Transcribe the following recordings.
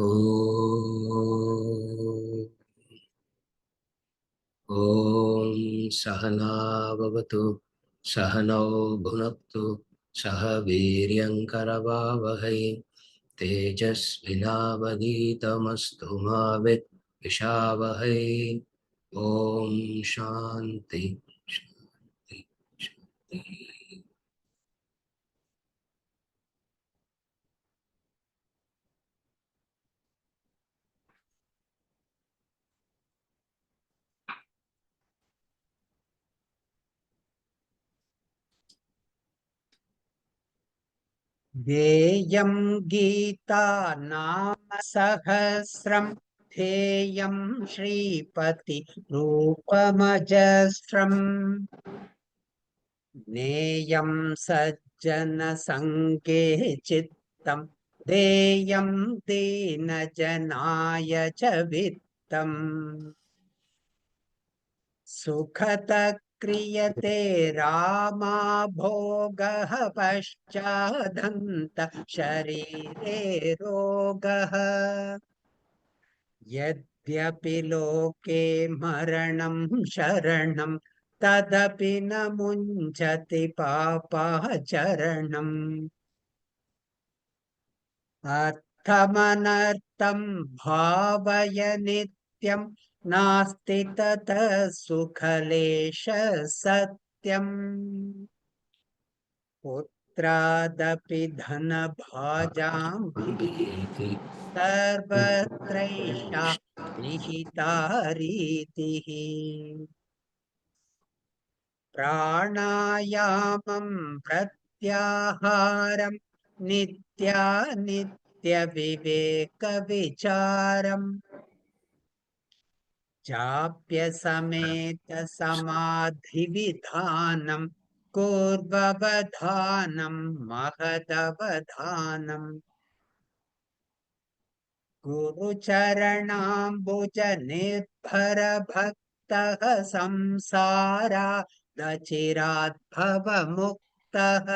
ॐ सहना भवतु सहनौ भुनक्तु सह वीर्यङ्करवावहै तेजस्विनावधीतमस्तु मा विद्विषावहै। ॐ शान्ति शान्ति शान्ति। ध्येयं गीता नाम सहस्रं ध्येयं श्रीपति रूपमजस्रम् ज्ञेयं सज्जन संगे चित्तं देयं दीनजनाय च वित्तम् सुखतः क्रियते रामा भोगः पश्चादन्त शरीरे रोगः यद्यपि लोके मरणं शरणं तदपि न मुञ्चति पापाचरणम् अर्थमनर्थं भावय नित्यं नास्ति ततः सुखलेश सत्यम् पुत्रादपि धनभाजां सर्वत्रैषा निहिता रीतिः प्राणायामं प्रत्याहारं नित्यविवेकविचारम् चाप्यसमेतसमाधिविधानं पूर्ववधानं महदवधानम् गुरुचरणाम्बुजनिर्भरभक्तः संसारादचिराद्भवमुक्तः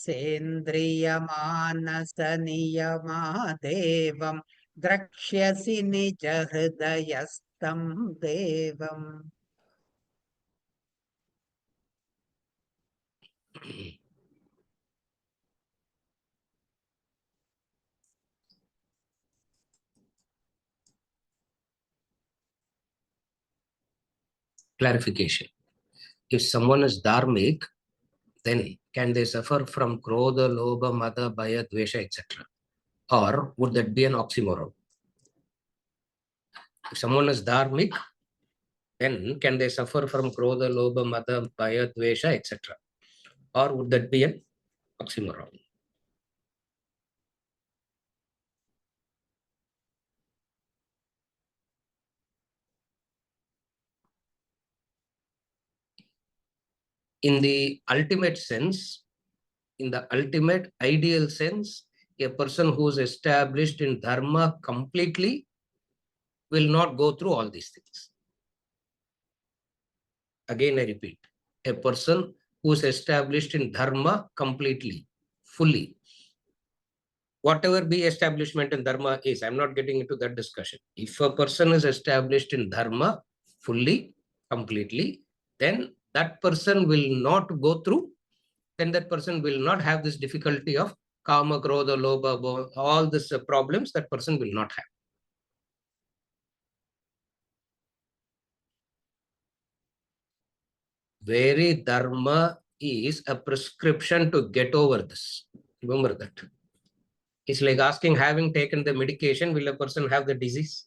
सेन्द्रियमानसनियमादेवं द्रक्ष्यसि निजहृदयस्थं देवम् Clarification. If someone is dharmic, then can they suffer from krodha, lobha, mada, bhaya, dvesha, etc.? Or would that be an oxymoron? If someone is dharmic, then can they suffer from krodha, lobha, mada, bhaya, dvesha, etc.? Or would that be an oxymoron? In the ultimate sense, in the ultimate ideal sense, a person who is established in dharma completely will not go through all these things. Again, I repeat, a person who is established in dharma completely, fully, whatever be establishment in dharma is, I'm not getting into that discussion. If a person is established in dharma fully, completely, then that person will not go through, then that person will not have this difficulty of kama, krodha, lobha, all these problems that person will not have. Very dharma is a prescription to get over this. Remember that. It's like asking, having taken the medication, will a person have the disease?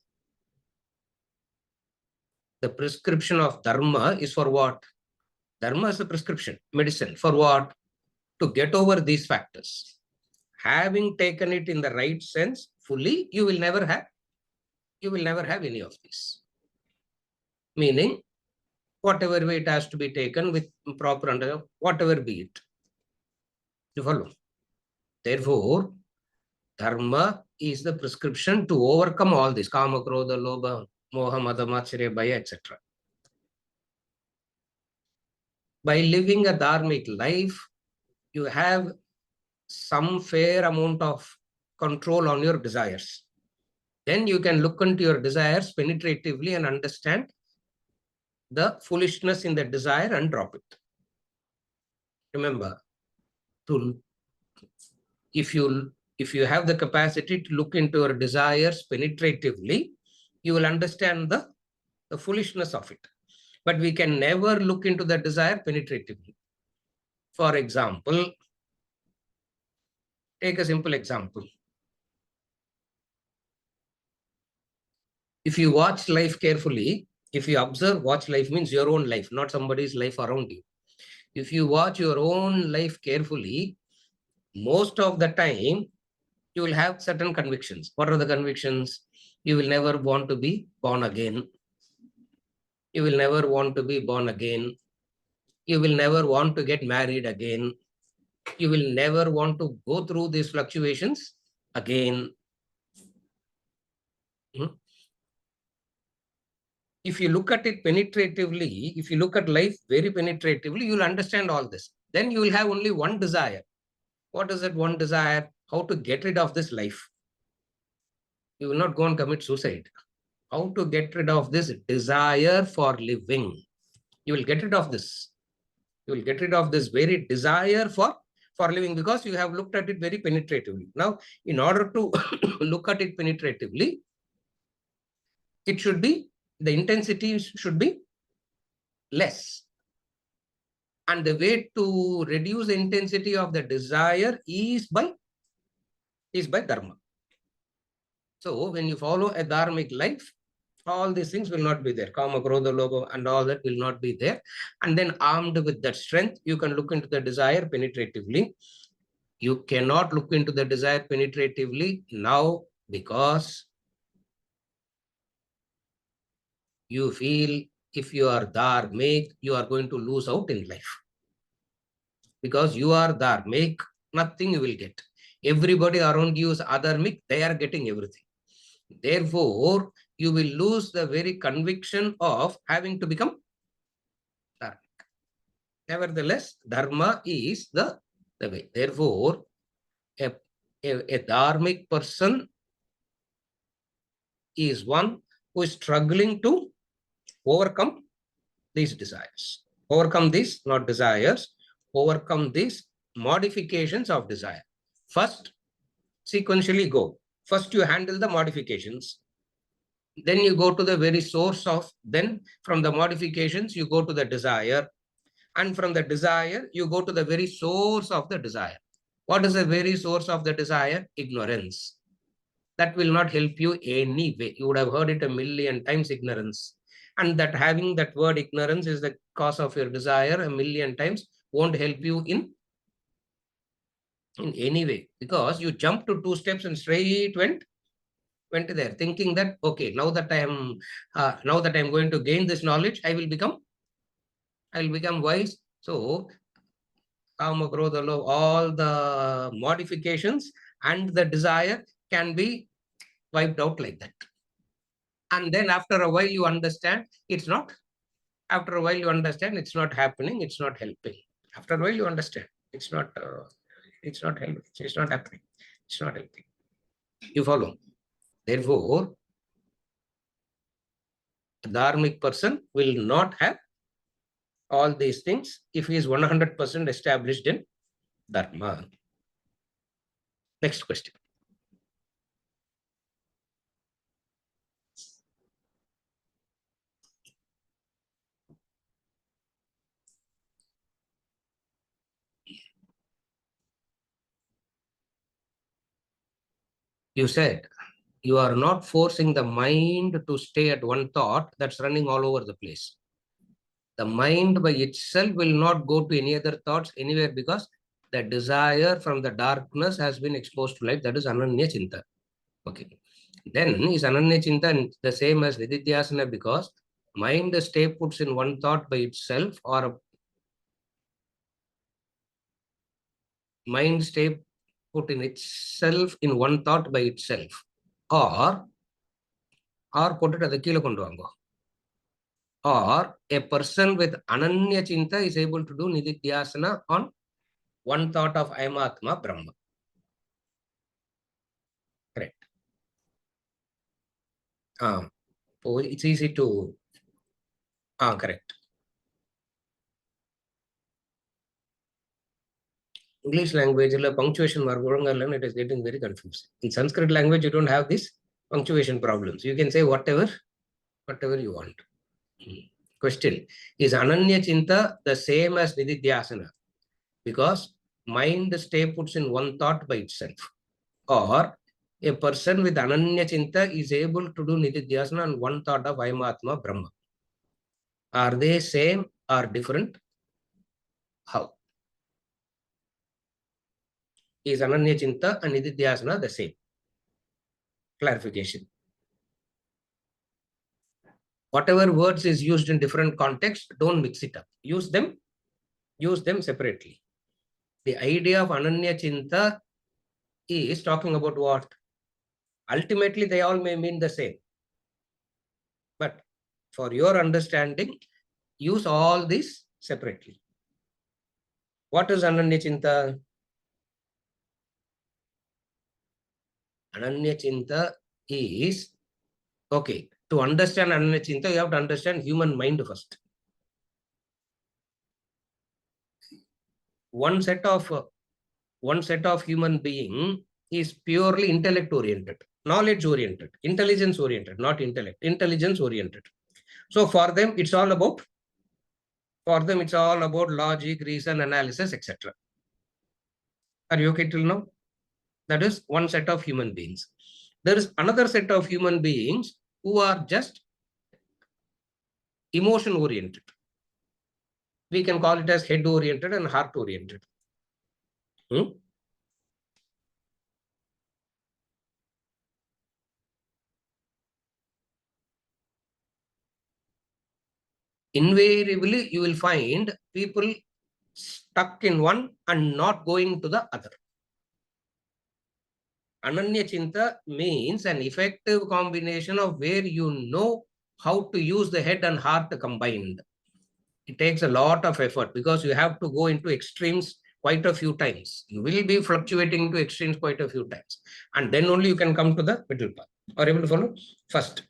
The prescription of dharma is for what? Dharma is a prescription, medicine. For what? To get over these factors. Having taken it in the right sense, fully, you will never have any of this. Meaning, whatever way it has to be taken with proper understanding, whatever be it. You follow? Therefore, dharma is the prescription to overcome all this, kama, krodha, lobha, moha, mada, matcharya, bhaya, etc. By living a dharmic life, you have some fair amount of control on your desires. Then you can look into your desires penetratively and understand the foolishness in the desire and drop it. Remember, to if you have the capacity to look into your desires penetratively, you will understand the foolishness of it. But we can never look into the desire penetratively. For example, take a simple example. If you watch life carefully, if you observe, watch life means your own life, not somebody's life around you. If you watch your own life carefully, most of the time, you will have certain convictions. What are the convictions? You will never want to be born again. You will never want to be born again. You will never want to get married again. You will never want to go through these fluctuations again. If you look at it penetratively, if you look at life very penetratively, you'll understand all this. Then you will have only one desire. What is that one desire? How to get rid of this life. You will not go and commit suicide. How to get rid of this desire for living. You will get rid of this. You will get rid of this very desire for living because you have looked at it very penetratively. Now, in order to look at it penetratively, it should be, the intensity should be less. And the way to reduce the intensity of the desire is by dharma. So when you follow a dharmic life, all these things will not be there. Kama, Krodha, Logo, and all that will not be there. And then armed with that strength, you can look into the desire penetratively. You cannot look into the desire penetratively now because you feel if you are dharmic, you are going to lose out in life. Because you are dharmic, nothing you will get. Everybody around you is adharmic, they are getting everything. Therefore, you will lose the very conviction of having to become dharmic. Nevertheless, dharma is the way. Therefore, a dharmic person is one who is struggling to overcome these desires. Overcome these, not desires, overcome these modifications of desire. First, sequentially go. First, you handle the modifications. Then you go to the very source of, then from the modifications, you go to the desire. And from the desire, you go to the very source of the desire. What is the very source of the desire? Ignorance. That will not help you anyway. You would have heard it a million times, ignorance. And that having that word ignorance is the cause of your desire a million times won't help you in any way, because you jumped to 2 steps and straight went there, thinking that okay, now that I'm going to gain this knowledge, I will become wise. So kama, krodha, love, all the modifications and the desire can be wiped out like that. And then after a while you understand it's not. After a while you understand it's not happening, it's not helping. After a while you understand it's not helping, it's not happening, it's not helping. You follow? Therefore, a dharmic person will not have all these things if he is 100% established in dharma. Next question. You said you are not forcing the mind to stay at one thought that's running all over the place. The mind by itself will not go to any other thoughts anywhere because the desire from the darkness has been exposed to light. That is Ananya Chinta. Okay. Then is Ananya Chinta the same as Nididhyasana because mind stay puts in one thought by itself, or mind stay put in itself in one thought by itself, or put it at the kilo kondu, or a person with Ananya Chinta is able to do Nididhyasana on one thought of I am Atma Brahma. So it's easy to correct. English language, punctuation mark, it is getting very confusing. In Sanskrit language, you don't have this punctuation problems. You can say whatever you want. Question: is Ananya Chinta the same as Nididhyasana? Because mind stay puts in one thought by itself. Or a person with Ananya Chinta is able to do Nididhyasana on one thought of Ayam Brahma. Are they same or different? How? Is Ananya Chinta and Nididhyasana the same? Clarification. Whatever words is used in different contexts, don't mix it up. Use them separately. The idea of Ananya Chinta is talking about what? Ultimately, they all may mean the same. But for your understanding, use all these separately. What is Ananya Chinta? Ananya Chinta is, okay, to understand Ananya Chinta, you have to understand human mind first. One set of human being is purely intellect oriented, knowledge oriented, intelligence oriented, not intellect, intelligence oriented. So for them, it's all about logic, reason, analysis, etc. Are you okay till now? That is one set of human beings. There is another set of human beings who are just emotion oriented. We can call it as head oriented and heart oriented. Invariably, you will find people stuck in one and not going to the other. Ananya Chinta means an effective combination of where you know how to use the head and heart combined. It takes a lot of effort because you have to go into extremes quite a few times. You will be fluctuating into extremes quite a few times. And then only you can come to the middle path. Are you able to follow? First,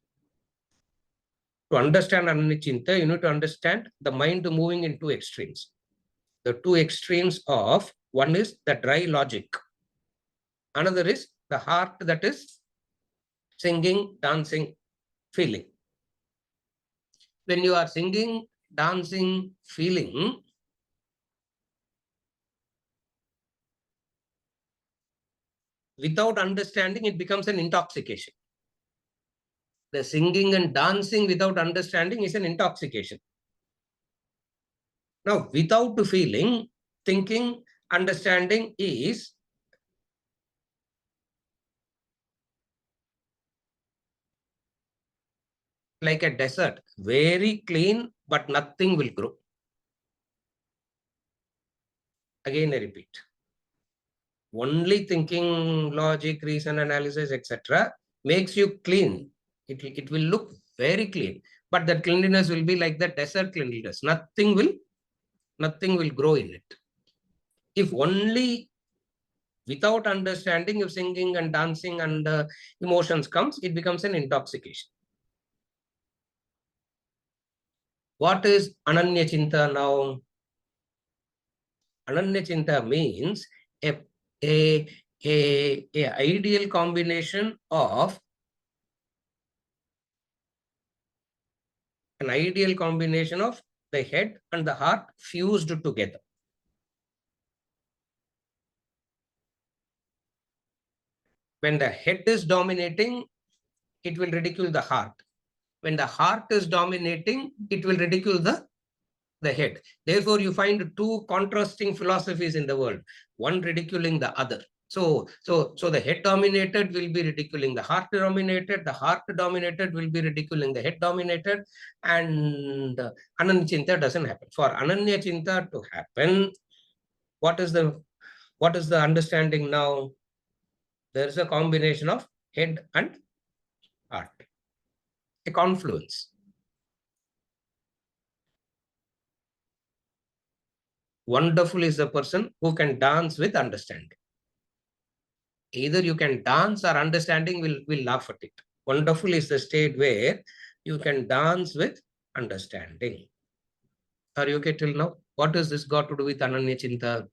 to understand Ananya Chinta, you need to understand the mind moving into extremes. The two extremes of one is the dry logic. Another is the heart that is singing, dancing, feeling. When you are singing, dancing, feeling, without understanding, it becomes an intoxication. The singing and dancing without understanding is an intoxication. Now, without feeling, thinking, understanding is like a desert, very clean, but nothing will grow. Again, I repeat. Only thinking, logic, reason, analysis, etc. makes you clean. It will look very clean, but that cleanliness will be like the desert cleanliness. Nothing will grow in it. If only without understanding, if singing and dancing and emotions comes, it becomes an intoxication. What is Ananya Chinta now? Ananya Chinta means a ideal combination of the head and the heart fused together. When the head is dominating, it will ridicule the heart. When the heart is dominating, it will ridicule the head. Therefore, you find two contrasting philosophies in the world, one ridiculing the other. So the head dominated will be ridiculing the heart dominated, the heart dominated will be ridiculing the head dominated, and Ananya Chinta doesn't happen. For Ananya Chinta to happen, what is the understanding now? There is a combination of head and heart, a confluence. Wonderful is the person who can dance with understanding. Either you can dance or understanding will laugh at it. Wonderful is the state where you can dance with understanding. Are you okay till now? What has this got to do with Ananya Chinta?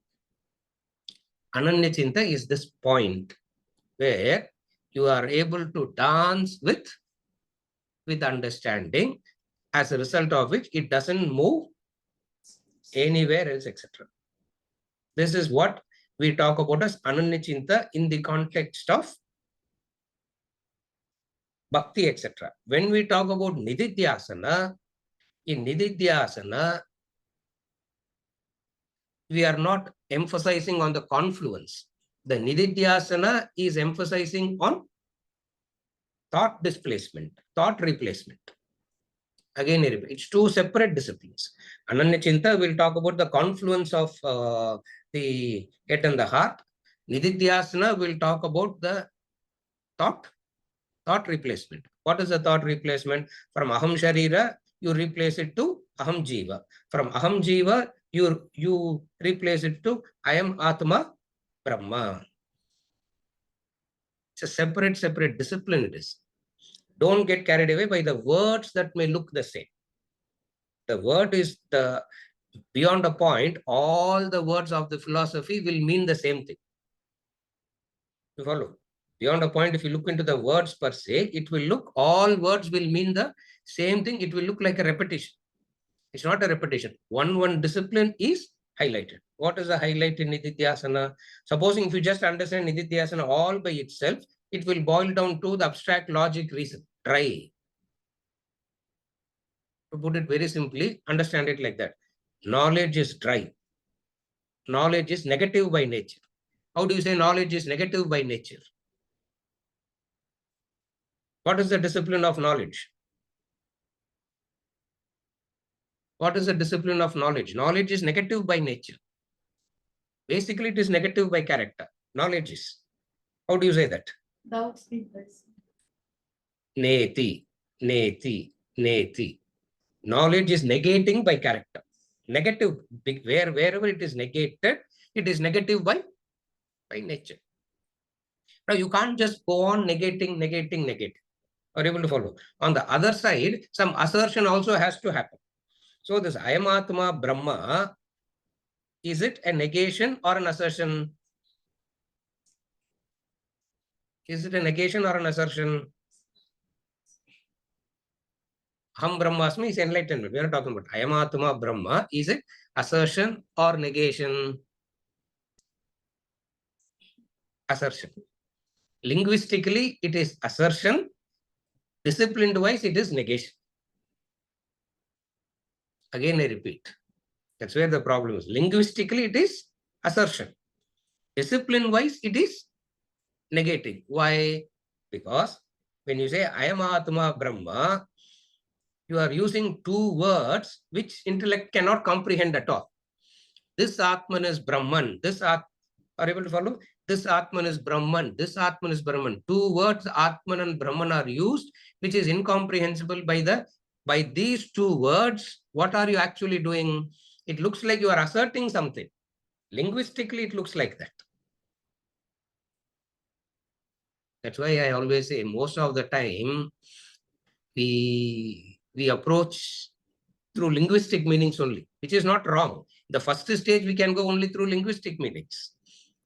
Ananya Chinta is this point where you are able to dance with understanding, as a result of which it doesn't move anywhere else, etc. This is what we talk about as Ananya Chinta in the context of bhakti, etc. When we talk about Nididhyasana, in Nididhyasana, we are not emphasizing on the confluence. The Nididhyasana is emphasizing on thought displacement, thought replacement. Again, it's two separate disciplines. Ananya Chinta will talk about the confluence of the head and the heart. Nididhyasana will talk about the thought replacement. What is the thought replacement? From Aham Sharira, you replace it to Aham Jiva. From Aham Jiva, you replace it to I am Atma Brahma. It's a separate discipline it is. Don't get carried away by the words that may look the same. The word is the beyond a point, all the words of the philosophy will mean the same thing. You follow? Beyond a point, if you look into the words per se, it will look, all words will mean the same thing. It will look like a repetition. It's not a repetition. One discipline is highlighted. What is the highlight in Nididhyasana? Supposing if you just understand Nididhyasana all by itself, it will boil down to the abstract logic reason. Dry. To put it very simply, understand it like that. Knowledge is dry. Knowledge is negative by nature. How do you say knowledge is negative by nature? What is the discipline of knowledge? What is the discipline of knowledge? Knowledge is negative by nature. Basically, it is negative by character. Knowledge is. How do you say that? Doubts replace. Neti, neti, neti. Knowledge is negating by character. Negative, wherever it is negated, it is negative by nature. Now, you can't just go on negating. Are you able to follow? On the other side, some assertion also has to happen. So this I am Atma Brahma, is it a negation or an assertion? Is it a negation or an assertion? Ham Brahmasmi is enlightenment. We are not talking about I am Atma Brahma. Is it assertion or negation? Assertion. Linguistically, it is assertion. Disciplined wise, it is negation. Again, I repeat. That's where the problem is. Linguistically, it is assertion. Discipline wise, it is negating. Why? Because when you say I am Atma Brahma, you are using two words which intellect cannot comprehend at all. This Atman is Brahman. Are you able to follow? This Atman is Brahman. This Atman is Brahman. Two words, Atman and Brahman, are used, which is incomprehensible by these two words. What are you actually doing? It looks like you are asserting something. Linguistically, it looks like that. That's why I always say most of the time we approach through linguistic meanings only, which is not wrong. The first stage we can go only through linguistic meanings.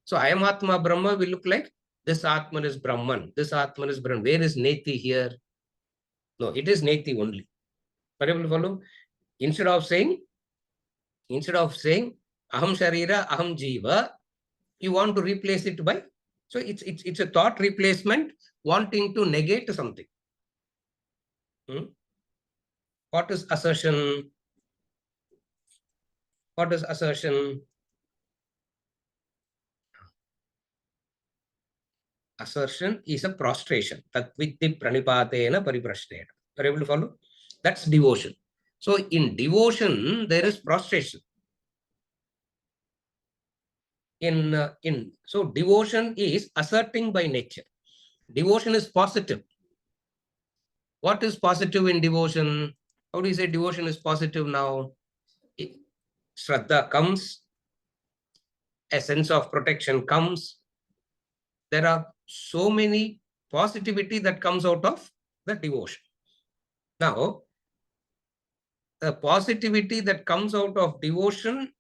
So I am Atma Brahma will look like this Atman is Brahman. This Atman is Brahman. Where is Neti here? No, it is Neti only. Are you able to follow? Instead of saying Aham Sharira, Aham Jiva, you want to replace it by. So it's a thought replacement wanting to negate something. What is assertion? What is assertion? Assertion is a prostration. Tatvitti pranipatena pariprashtena. Are you able to follow? That's devotion. So in devotion, there is prostration. So devotion is asserting by nature. Devotion is positive. What is positive in devotion? How do you say devotion is positive now? Shraddha comes, a sense of protection comes. There are so many positivity that comes out of the devotion. Now, the positivity that comes out of devotion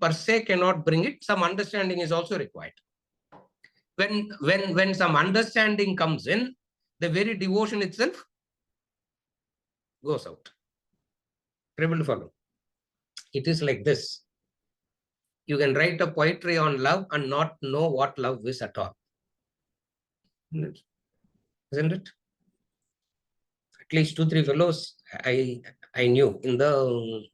per se cannot bring it. Some understanding is also required. When some understanding comes in, the very devotion itself goes out. Able to follow? It is like this. You can write a poetry on love and not know what love is at all. Isn't it? At least 2-3 fellows I knew in the,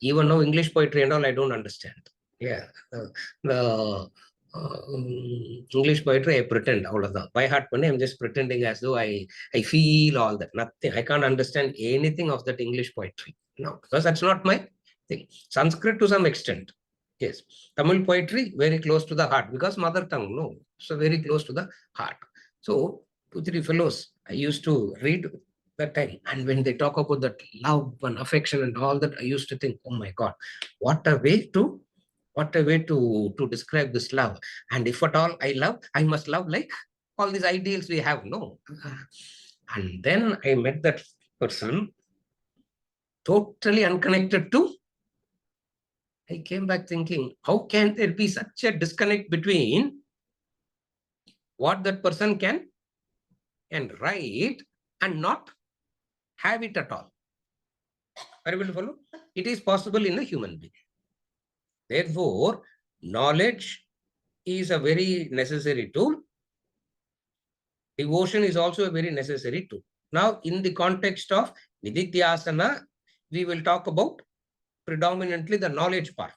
even now English poetry and all I don't understand. Yeah, the English poetry I pretend all of that. By heart money, I'm just pretending as though I feel all that. Nothing. I can't understand anything of that English poetry. No, because that's not my thing. Sanskrit to some extent. Yes. Tamil poetry, very close to the heart because mother tongue, no. So very close to the heart. So 2-3 fellows I used to read that time. And when they talk about that love and affection and all that, I used to think, oh my God, what a way to describe this love. And if at all I love, I must love like all these ideals we have. No. And then I met that person, totally unconnected to. I came back thinking, how can there be such a disconnect between what that person can write and not have it at all? Are you able to follow? It is possible in a human being. Therefore, knowledge is a very necessary tool. Devotion is also a very necessary tool. Now, in the context of Nididhyasana, we will talk about predominantly the knowledge part.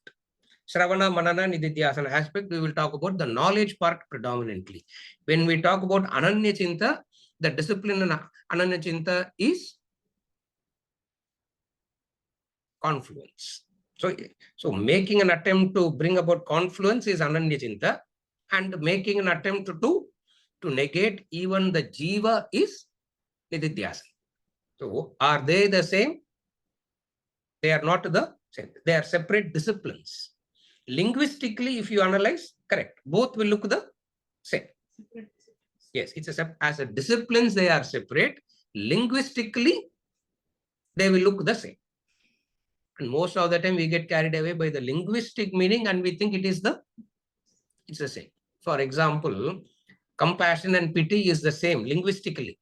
Shravana, Manana, Nididhyasana aspect, we will talk about the knowledge part predominantly. When we talk about Ananya Chinta, the discipline in Ananya Chinta is confluence. So making an attempt to bring about confluence is Ananya Chinta, and making an attempt to negate even the jiva is Nididhyasana. So are they the same? They are not the same. They are separate disciplines. Linguistically, if you analyze, correct, both will look the same. Yes, it's as a disciplines, they are separate. Linguistically, they will look the same. And most of the time we get carried away by the linguistic meaning and we think it's the same. For example, compassion and pity is the same linguistically.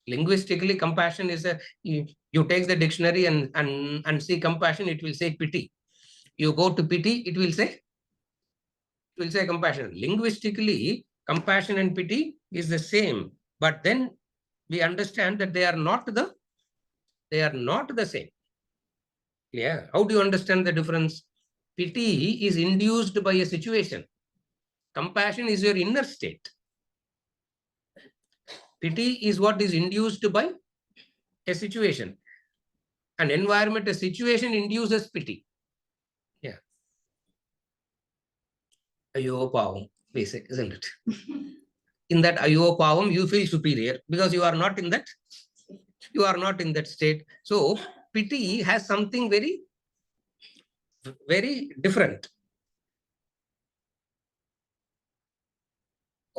Linguistically, compassion is you take the dictionary and see compassion, it will say pity. You go to pity, it will say compassion. Linguistically, compassion and pity is the same, but then we understand that they are not the same. Yeah. How do you understand the difference? Pity is induced by a situation. Compassion is your inner state. Pity is what is induced by a situation. An environment, a situation induces pity. Yeah. Ayo pavam, basic, isn't it? In that ayo pavam, you feel superior because you are not in that state. So pity has something very, very different.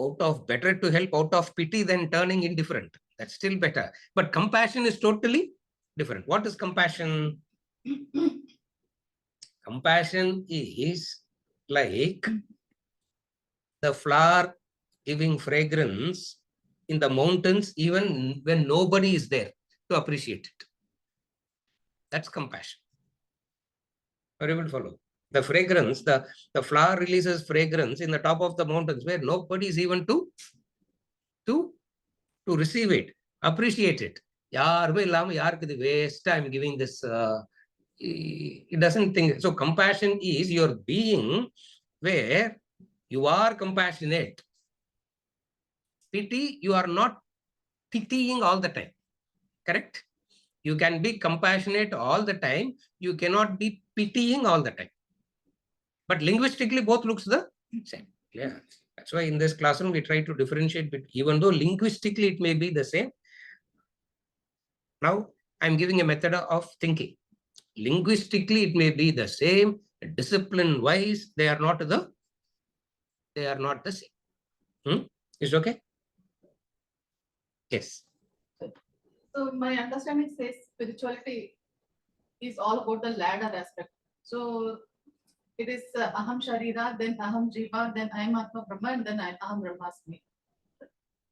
Out of better to help out of pity than turning indifferent. That's still better. But compassion is totally different. What is compassion? Compassion is like the flower giving fragrance in the mountains even when nobody is there to appreciate it. That's compassion. Are you able to follow? The fragrance, the flower releases fragrance in the top of the mountains where nobody is even to receive it, appreciate it. Waste I'm giving this. It doesn't think. So compassion is your being where you are compassionate. Pity, you are not pitying all the time. Correct? You can be compassionate all the time. You cannot be pitying all the time. But linguistically, both looks the same. Yeah. That's why in this classroom, we try to differentiate between, even though linguistically it may be the same. Now, I'm giving a method of thinking. Linguistically, it may be the same. Discipline-wise, they are not the same. Is okay? Yes. So my understanding says spirituality is all about the ladder aspect. So it is aham sharira, then aham jiva, then I am atma brahma, and then I aham brahmasmi.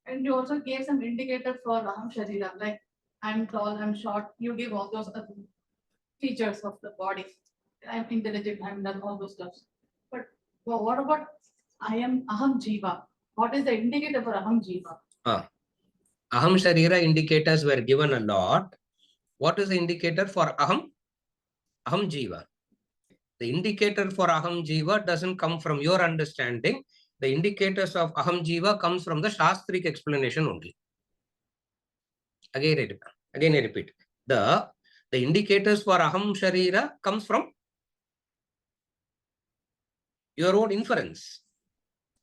And you also gave some indicator for aham sharira, like I'm tall, I'm short. You give all those features of the body. I'm intelligent, I'm done all those stuff. But what about I am aham jiva? What is the indicator for aham jiva? Aham Sharira indicators were given a lot. What is the indicator for Aham? Aham Jiva. The indicator for Aham Jiva doesn't come from your understanding. The indicators of Aham Jiva comes from the Shastric explanation only. Again I repeat. The indicators for Aham Sharira comes from your own inference.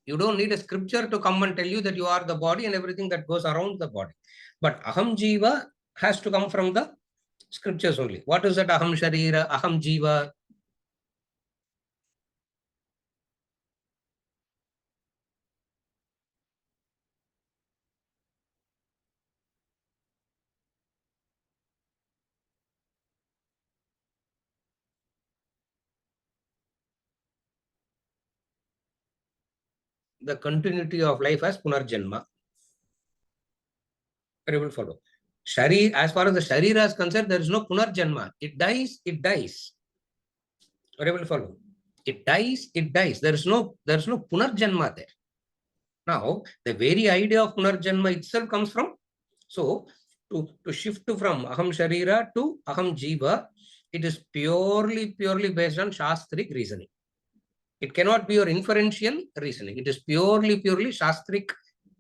You don't need a scripture to come and tell you that you are the body and everything that goes around the body. But Aham Jiva has to come from the scriptures only. What is that Aham Sharira, Aham Jiva? The continuity of life as Punarjanma. Very well follow. Shari, as far as the Sharira is concerned, there is no Punarjanma. It dies, it dies. Very well follow. It dies, it dies. There is no Punarjanma there. Now, the very idea of Punarjanma itself comes from, so to shift from Aham Sharira to Aham Jiva, it is purely based on Shastric reasoning. It cannot be your inferential reasoning. It is purely Shastric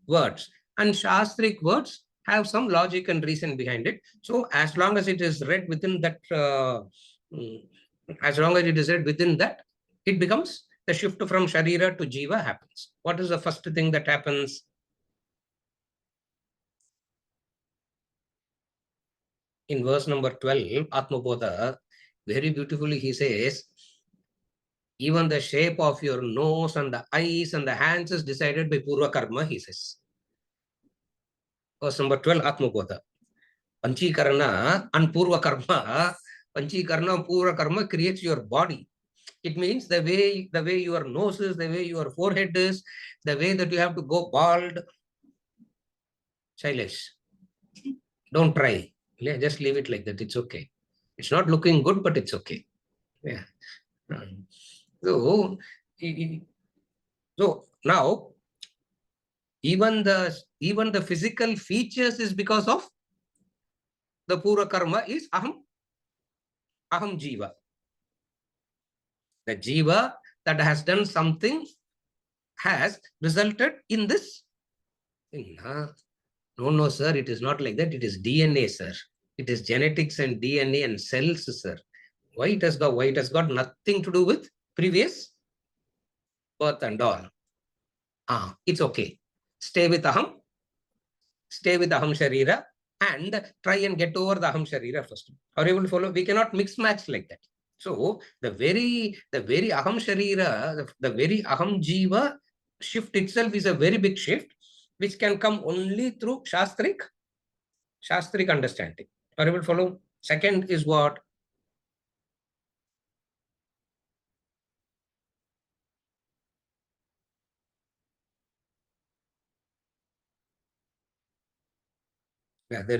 words. And Shastric words have some logic and reason behind it. So as long as it is read within that, it becomes the shift from Sharira to Jiva happens. What is the first thing that happens? In verse number 12, Atmabodha, very beautifully he says, even the shape of your nose and the eyes and the hands is decided by Purva Karma, he says. Verse number 12, Atmabodha. Panchikarana and Purva Karma, Panchikarana and Purva Karma creates your body. It means the way your nose is, the way your forehead is, the way that you have to go bald. Shailesh, don't try. Yeah, just leave it like that. It's okay. It's not looking good, but it's okay. Yeah. So now even the physical features is because of the Pura Karma is Aham Jiva. The Jiva that has done something has resulted in this thing. No, sir, it is not like that. It is DNA, sir. It is genetics and DNA and cells, sir. Why it has got nothing to do with previous birth and all. It's okay. Stay with Aham Sharira and try and get over the Aham Sharira first. Are you able to follow? We cannot mix match like that. So the very Aham Sharira, the very Aham Jiva shift itself is a very big shift, which can come only through Shastric understanding. Are you able to follow? Second is what? Yeah, there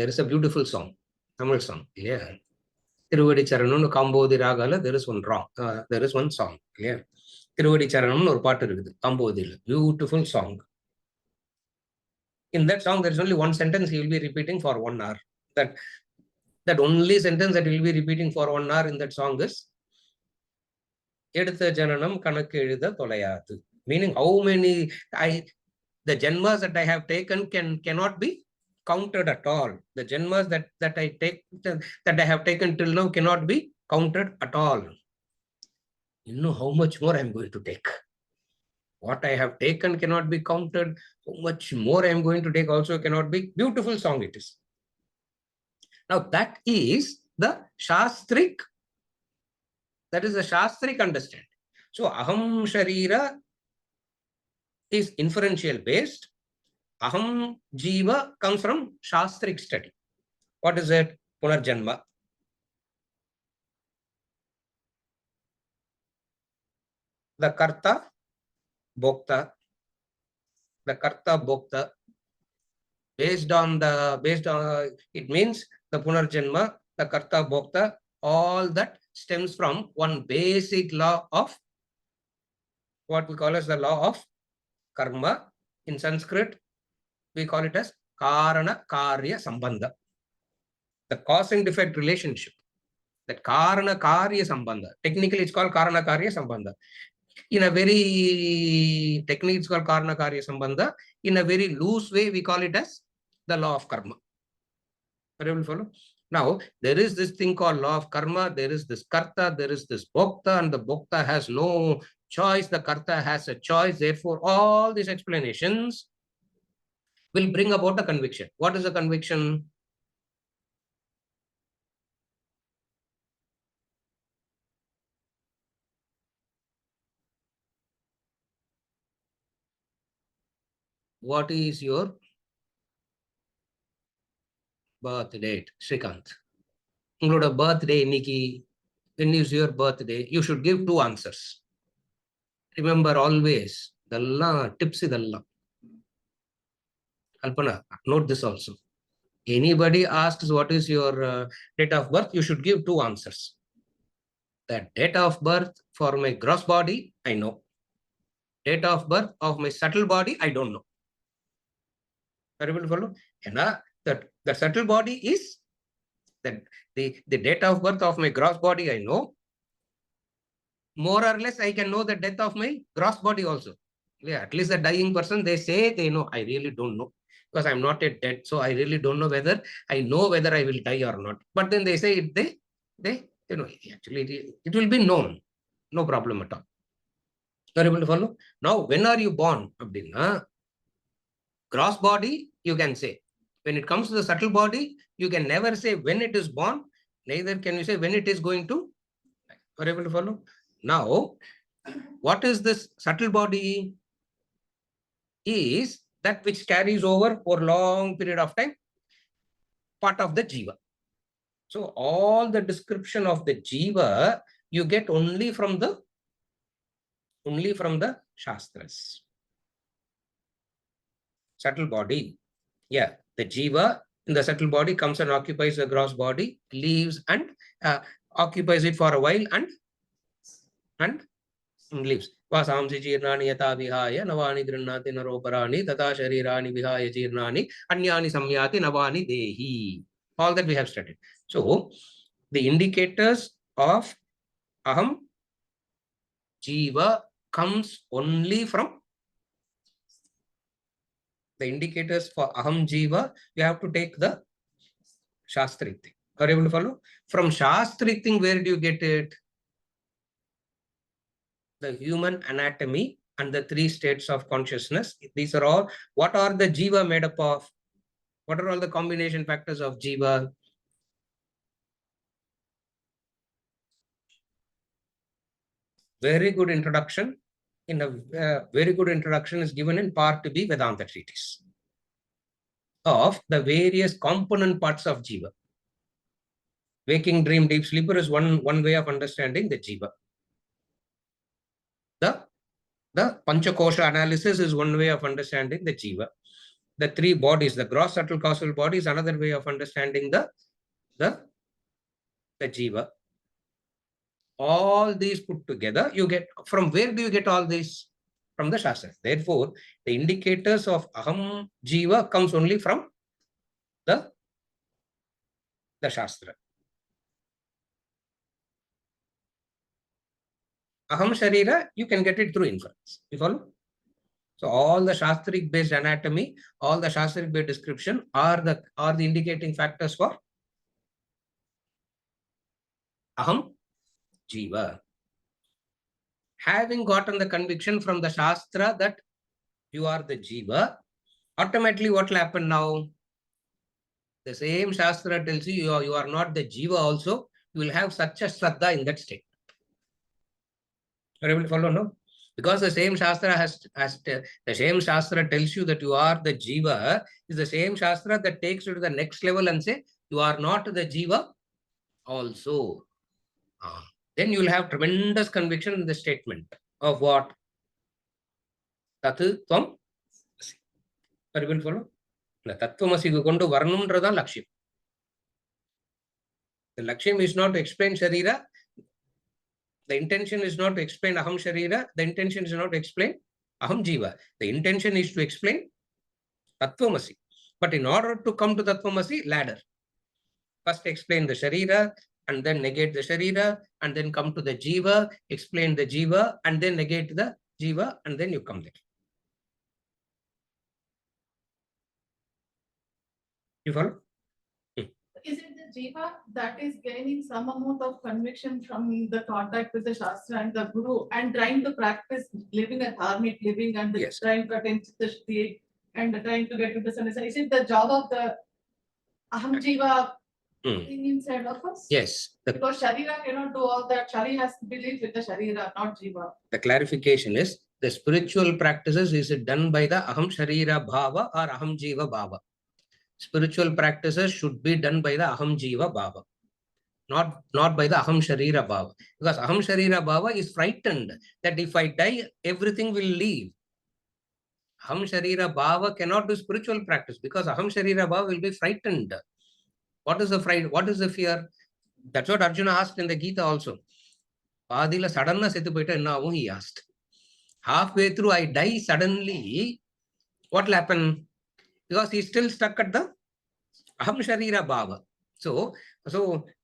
is a beautiful song, Tamil song. Yeah. Tiruvadi Charanam Kambodi Ragala, there is one wrong. There is one song. Yeah. Tiruvadi Charanam or part Kambodi. Beautiful song. In that song, there is only one sentence he will be repeating for 1 hour. That only sentence that he will be repeating for 1 hour in that song is Edutha Jananam Kanakku Ezhudha Tholayathu. Meaning how many the janmas that I have taken cannot be counted at all. The janmas that I have taken till now cannot be counted at all. You know how much more I'm going to take. What I have taken cannot be counted. So much more I'm going to take also cannot be. Beautiful song it is. Now that is the Shastric understanding. So Aham Sharira is inferential based. Aham Jiva comes from Shastric study. What is it? Punarjanma. The Karta, Bhokta. The Karta, Bhokta. Based on it means the Punarjanma, the Karta, Bhokta, all that stems from one basic law of what we call as the law of karma. In Sanskrit, we call it as Karana Karya Sambandha. The cause and effect relationship. That Karana Karya Sambandha. Technically, it's called Karana Karya Sambandha. In a very technically, it's called Karana Karya Sambandha. In a very loose way, we call it as the law of karma. Are you able to follow? Now, there is this thing called law of karma. There is this karta, there is this bhokta, and the bhokta has no choice. The karta has a choice. Therefore, all these explanations will bring about a conviction. What is a conviction? What is your birth date, Shrikant? உங்களோட birthday இன்னைக்கு, when is your birthday? You should give 2 answers. Remember always, இதெல்லாம் tips இதெல்லாம். Kalpana, note this also. Anybody asks what is your date of birth, you should give 2 answers. The date of birth for my gross body, I know. Date of birth of my subtle body, I don't know. Are you able to follow? And the subtle body is that the date of birth of my gross body, I know. More or less, I can know the death of my gross body also. Yeah, at least the dying person, they say they know. I really don't know because I'm not yet dead. So I really don't know whether I know whether I will die or not. But then they say they actually it will be known. No problem at all. Are you able to follow? Now, when are you born? Abdina, gross body, you can say. When it comes to the subtle body, you can never say when it is born. Neither can you say when it is going to. Are you able to follow? Now, what is this subtle body? Is that which carries over for a long period of time, part of the jiva. So all the description of the jiva you get only from the Shastras. Subtle body. Yeah, the jiva in the subtle body comes and occupies the gross body, leaves and occupies it for a while and leaves. Vasamsi jirnani yata vihaya navani grinati naroparani tata sharirani vihaya jirnani anyani samyati navani dehi. All that we have studied. So, the indicators of aham jiva comes only from the indicators for aham jiva. You have to take the Shastric thing. Are you able to follow? From Shastric thing, where do you get it? The human anatomy and the 3 states of consciousness. These are all, what are the jiva made up of? What are all the combination factors of jiva? Very good introduction. Very good introduction is given in Part B Vedanta treatise of the various component parts of jiva. Waking, dream, deep sleeper is one way of understanding the jiva. The Panchakosha analysis is one way of understanding the jiva. The 3 bodies, the gross, subtle, causal body is another way of understanding the jiva. All these put together, you get, from where do you get all these? From the Shastras. Therefore, the indicators of aham jiva comes only from the Shastra. Aham sharira, you can get it through inference. You follow? So all the Shastric based anatomy, all the Shastric based description are the indicating factors for aham jiva. Having gotten the conviction from the Shastra that you are the jiva, automatically what will happen now? The same Shastra tells you you are not the jiva also. You will have such a shraddha in that state. Are you able to follow now? Because the same Shastra the same Shastra tells you that you are the Jiva, is the same Shastra that takes you to the next level and say, you are not the Jiva also. Then you will have tremendous conviction in the statement of what? Tat Tvam Asi. Are you able to follow? The Tattvamasi kondu varnumன்றதான் லட்சியம். The Laksham is not to explain Sharira. The intention is not to explain Aham Sharira. The intention is not to explain Aham Jiva. The intention is to explain Tattvamasi. But in order to come to Tattvamasi, ladder. First explain the Sharira and then negate the Sharira and then come to the Jiva, explain the Jiva and then negate the Jiva and then you come there. You follow? Is it the Jiva that is gaining some amount of conviction from the contact with the Shastra and the Guru and trying to practice living a hermit living and Yes. trying to attain the state and trying to get to the sunny side? Is it the job of the Aham Jiva thing inside of us? Yes. Because Sharira cannot do all that. Sharira has to believe with the Sharira, not Jiva. The clarification is the spiritual practices, is it done by the Aham Sharira Bhava or Aham Jiva Bhava? Spiritual practices should be done by the Aham Jiva Bhava, not by the Aham Sharira Bhava. Because Aham Sharira Bhava is frightened that if I die, everything will leave. Aham Sharira Bhava cannot do spiritual practice because Aham Sharira Bhava will be frightened. What is the fright? What is the fear? That's what Arjuna asked in the Gita also. Padila suddenly sethu poita enna avum, he asked. Halfway through I die suddenly, what will happen? Because he's still stuck at the Aham Sharira Bhava. So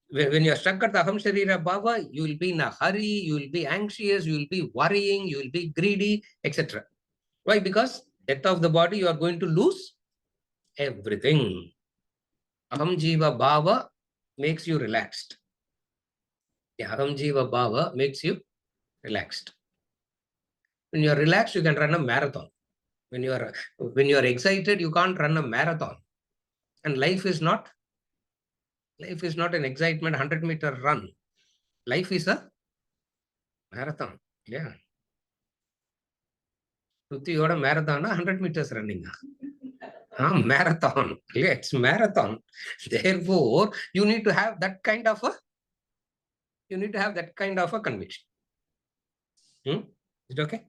when you're stuck at the Aham Sharira Bhava, you will be in a hurry, you will be anxious, you will be worrying, you will be greedy, etc. Why? Because death of the body, you are going to lose everything. Aham Jiva Bhava makes you relaxed. The Aham Jiva Bhava makes you relaxed. When you are relaxed, you can run a marathon. When you are excited, you can't run a marathon. And life is not an excitement 100-meter run. Life is a marathon. Yeah. Prithviyoda marathon, 100 meters running. Marathon. Yeah, it's marathon. Therefore, you need to have that kind of a conviction. Is it okay?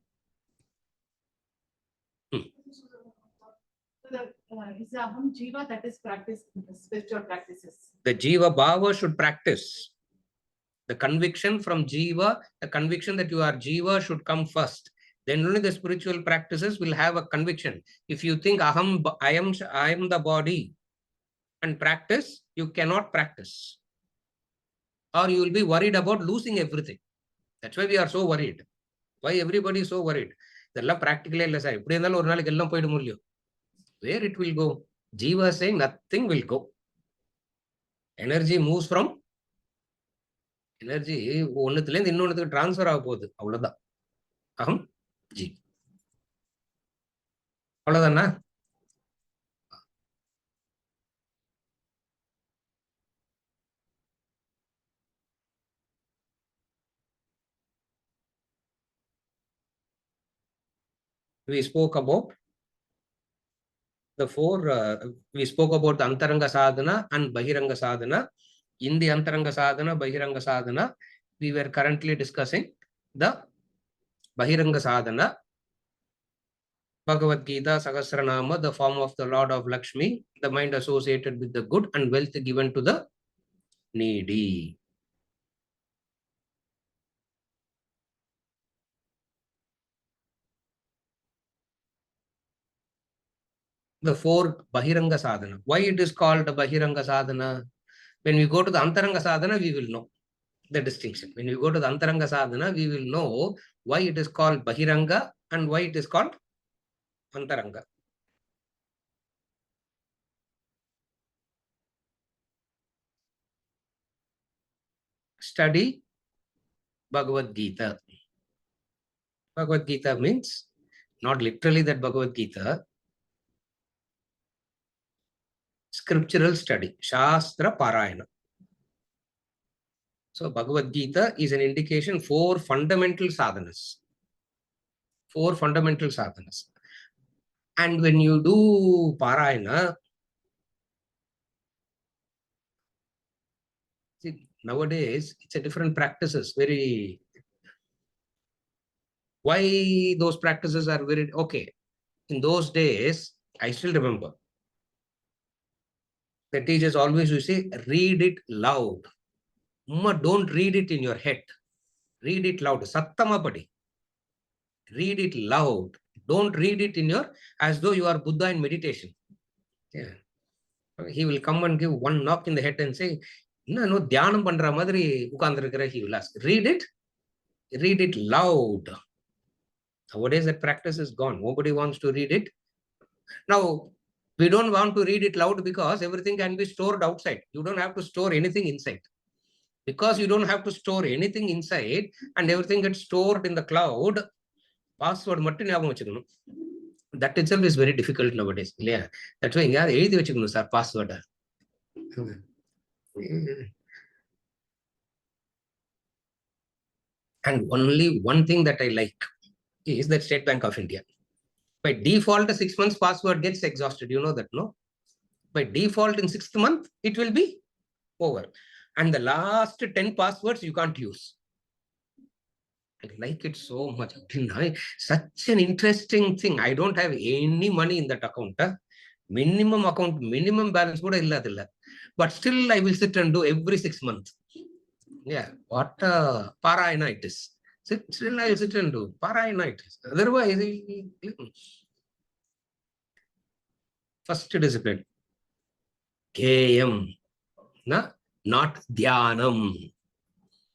Is the Aham Jiva that is practice spiritual practices? The Jiva Bhava should practice. The conviction from Jiva, the conviction that you are Jiva should come first. Then only the spiritual practices will have a conviction. If you think I am the body and practice, you cannot practice. Or you will be worried about losing everything. That's why we are so worried. Why everybody is so worried? Practically, where it will go? Jiva saying nothing will go. Energy moves from energy, transfer Aham Jiva. We spoke about the we spoke about the Antaranga Sadhana and Bahiranga Sadhana. In the Antaranga Sadhana, Bahiranga Sadhana, we were currently discussing the Bahiranga Sadhana, Bhagavad Gita, Sahasranama, the form of the Lord of Lakshmi, the mind associated with the good and wealth given to the needy. The 4 Bahiranga Sadhana. Why it is called the Bahiranga Sadhana? When we go to the Antaranga Sadhana, we will know the distinction. When we go to the Antaranga Sadhana, we will know why it is called Bahiranga and why it is called Antaranga. Study Bhagavad Gita. Bhagavad Gita means not literally that Bhagavad Gita, scriptural study, Shastra Parayana. So Bhagavad Gita is an indication for fundamental sadhanas. 4 fundamental sadhanas. And when you do Parayana, see, nowadays it's a different practices. Very, why those practices are very okay. In those days, I still remember the teachers always used to say, read it loud. Don't read it in your head. Read it loud. Sattama padi. Read it loud. Don't read it in your, as though you are Buddha in meditation. Yeah. He will come and give one knock in the head and say, no, dhyanam pandra madri ukandirukra, he will ask. Read it loud. Nowadays that practice is gone. Nobody wants to read it. Now, we don't want to read it loud because everything can be stored outside. You don't have to store anything inside. Because you don't have to store anything inside and everything gets stored in the cloud, password மட்டும் ஞாபகம் வச்சுக்கணும். That itself is very difficult nowadays. இல்லையா? That's why எங்கயாவது எழுதி வச்சுக்கணும் sir பாஸ்வேர்டை. And only one thing that I like is that State Bank of India. By default, 6 months password gets exhausted. You know that, no? By default, in 6th month, it will be over. And the last 10 passwords you can't use. I like it so much. Such an interesting thing. I don't have any money in that account. Minimum account, minimum balance. But still, I will sit and do every 6 months. Yeah, what Parayana it is. Still, I will sit and do Parayana it is. Otherwise, first discipline. Kayam. Not dhyanam.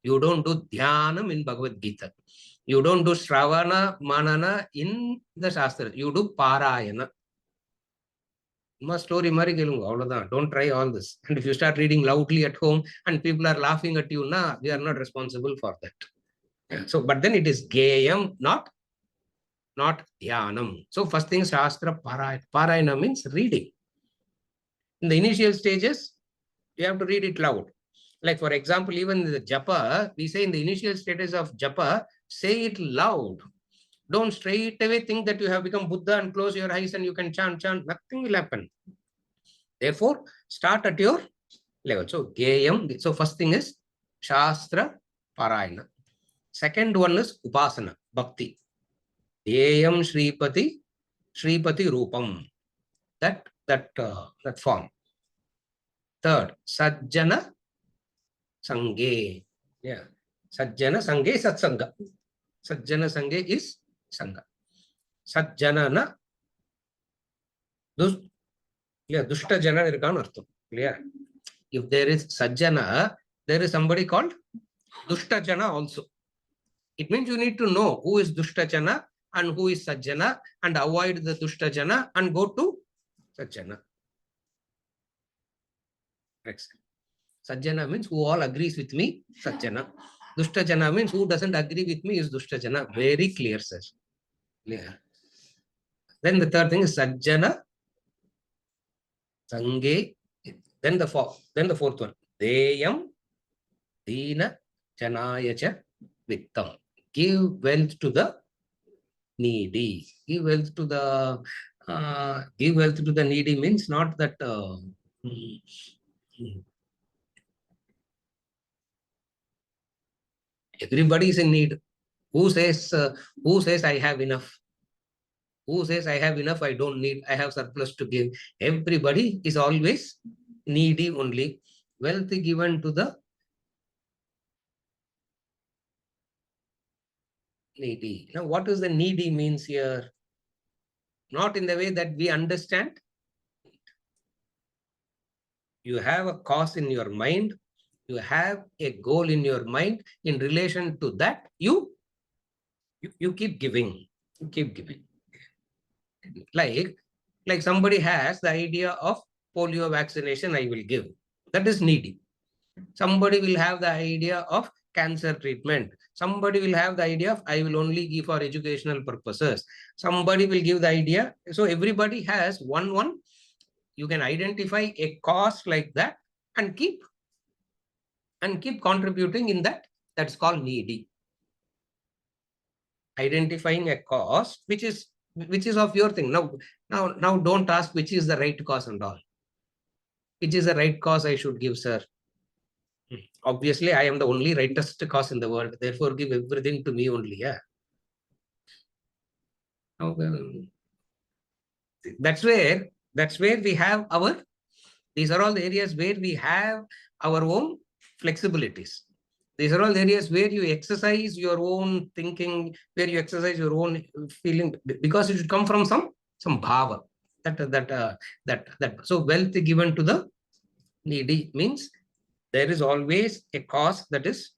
You don't do dhyanam in Bhagavad Gita. You don't do Shravana, Manana in the Shastra. You do Parayana. Story mari kelunga, avladhaan. Don't try all this. And if you start reading loudly at home and people are laughing at you, we are not responsible for that. Yeah. So, but then it is Gayam, not dhyanam. So first thing, Shastra Parayana. Parayana means reading. In the initial stages, you have to read it loud. Like, for example, even the japa, we say in the initial stages of japa, say it loud. Don't straight away think that you have become Buddha and close your eyes and you can chant. Nothing will happen. Therefore, start at your level. So, Gayam. So, first thing is Shastra Parayana. Second one is Upasana, Bhakti. Gayam Shripati Rupam. That form. Third, Sajjana Sange. Yeah. Sajjana Sange Satsanga. Sajjana Sange is Sangha. Sajjana na Dushta Jana irukanu artham. Clear? If there is Sajjana, there is somebody called Dushta Jana also. It means you need to know who is Dushta Jana and who is Sajjana and avoid the Dushta Jana and go to Sajjana. Excellent. Sajjana means who all agrees with me, Sajjana. Dushta Jana means who doesn't agree with me is Dushta Jana. Very clear, sir. Yeah. Then the third thing is Sajjana Sange. Then the fourth one. Deyam Dina Janayacha Vittam. Give wealth to the needy. Give wealth to the needy means not that everybody is in need. Who says I have enough? Who says I have enough, I don't need, I have surplus to give? Everybody is always needy only. Wealth given to the needy. Now, what does the needy means here? Not in the way that we understand. You have a cause in your mind. You have a goal in your mind. In relation to that, you keep giving. You keep giving. Like somebody has the idea of polio vaccination, I will give. That is needy. Somebody will have the idea of cancer treatment. Somebody will have the idea of I will only give for educational purposes. Somebody will give the idea. So everybody has one. You can identify a cost like that and keep contributing in that. That's called needy. identifying a cause which is of your thing. Now don't ask which is the right cause and all. Which is the right cause I should give, sir? Obviously, I am the only rightest cause in the world. Therefore, give everything to me only. Yeah. Now, that's where we have our. These are all the areas where we have our own flexibilities. These are all areas where you exercise your own thinking, where you exercise your own feeling, because it should come from some bhava. So wealth given to the needy means there is always a cause that is.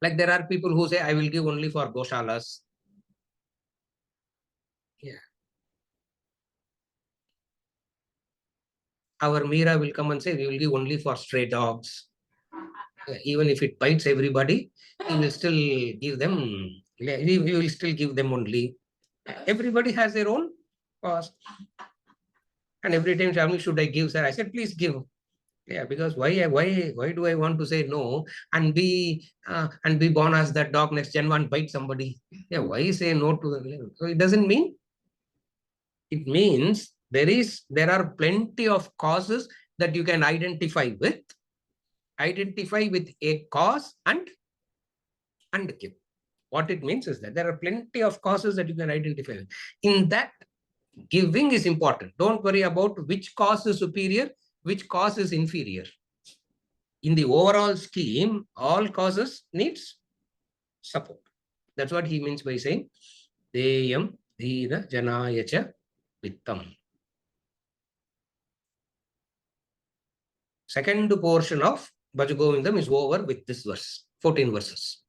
Like there are people who say, I will give only for goshalas. Yeah. Our Meera will come and say, we will give only for stray dogs. Even if it bites everybody, we will still give them. We will still give them only. Everybody has their own cost. And every time Shami, should I give, sir? I said, please give. Yeah, because why do I want to say no and be born as that dog next gen one bite somebody? Yeah, why say no to them? So it doesn't mean. It means there are plenty of causes that you can identify with. Identify with a cause and give. What it means is that there are plenty of causes that you can identify with. In that, giving is important. Don't worry about which cause is superior, which cause is inferior. In the overall scheme, all causes needs support. That's what he means by saying, Deyam Dhira Janayacha Vittam. Second portion of Bhaja Govindam is over with this verse, 14 verses.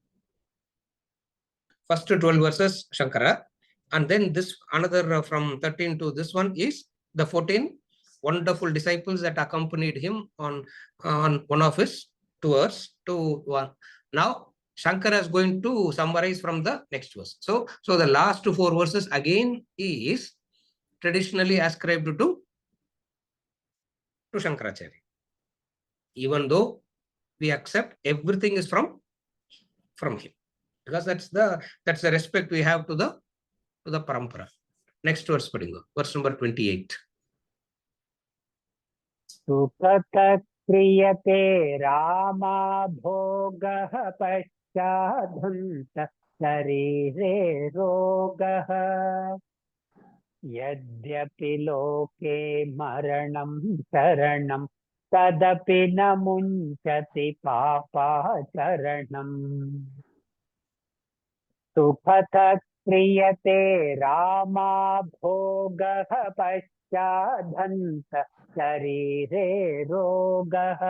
First 12 verses, Shankara. And then this another from 13 to this one is the 14 wonderful disciples that accompanied him on one of his tours to one. Now, Shankara is going to summarize from the next verse. So the last 4 verses again is traditionally ascribed to Shankaracharya. Even though we accept everything is from him, because that's the respect we have to the parampara. Next verse, verse number 28. सुखतः क्रियते रामा भोगः पश्चादन्त शरीरे रोगः यद्यपि लोके मरणं शरणं तदपि न मुञ्चति पापाचरणम् सुखतः क्रियते रामा भोगः पश्चादन्त शरीरे रोगः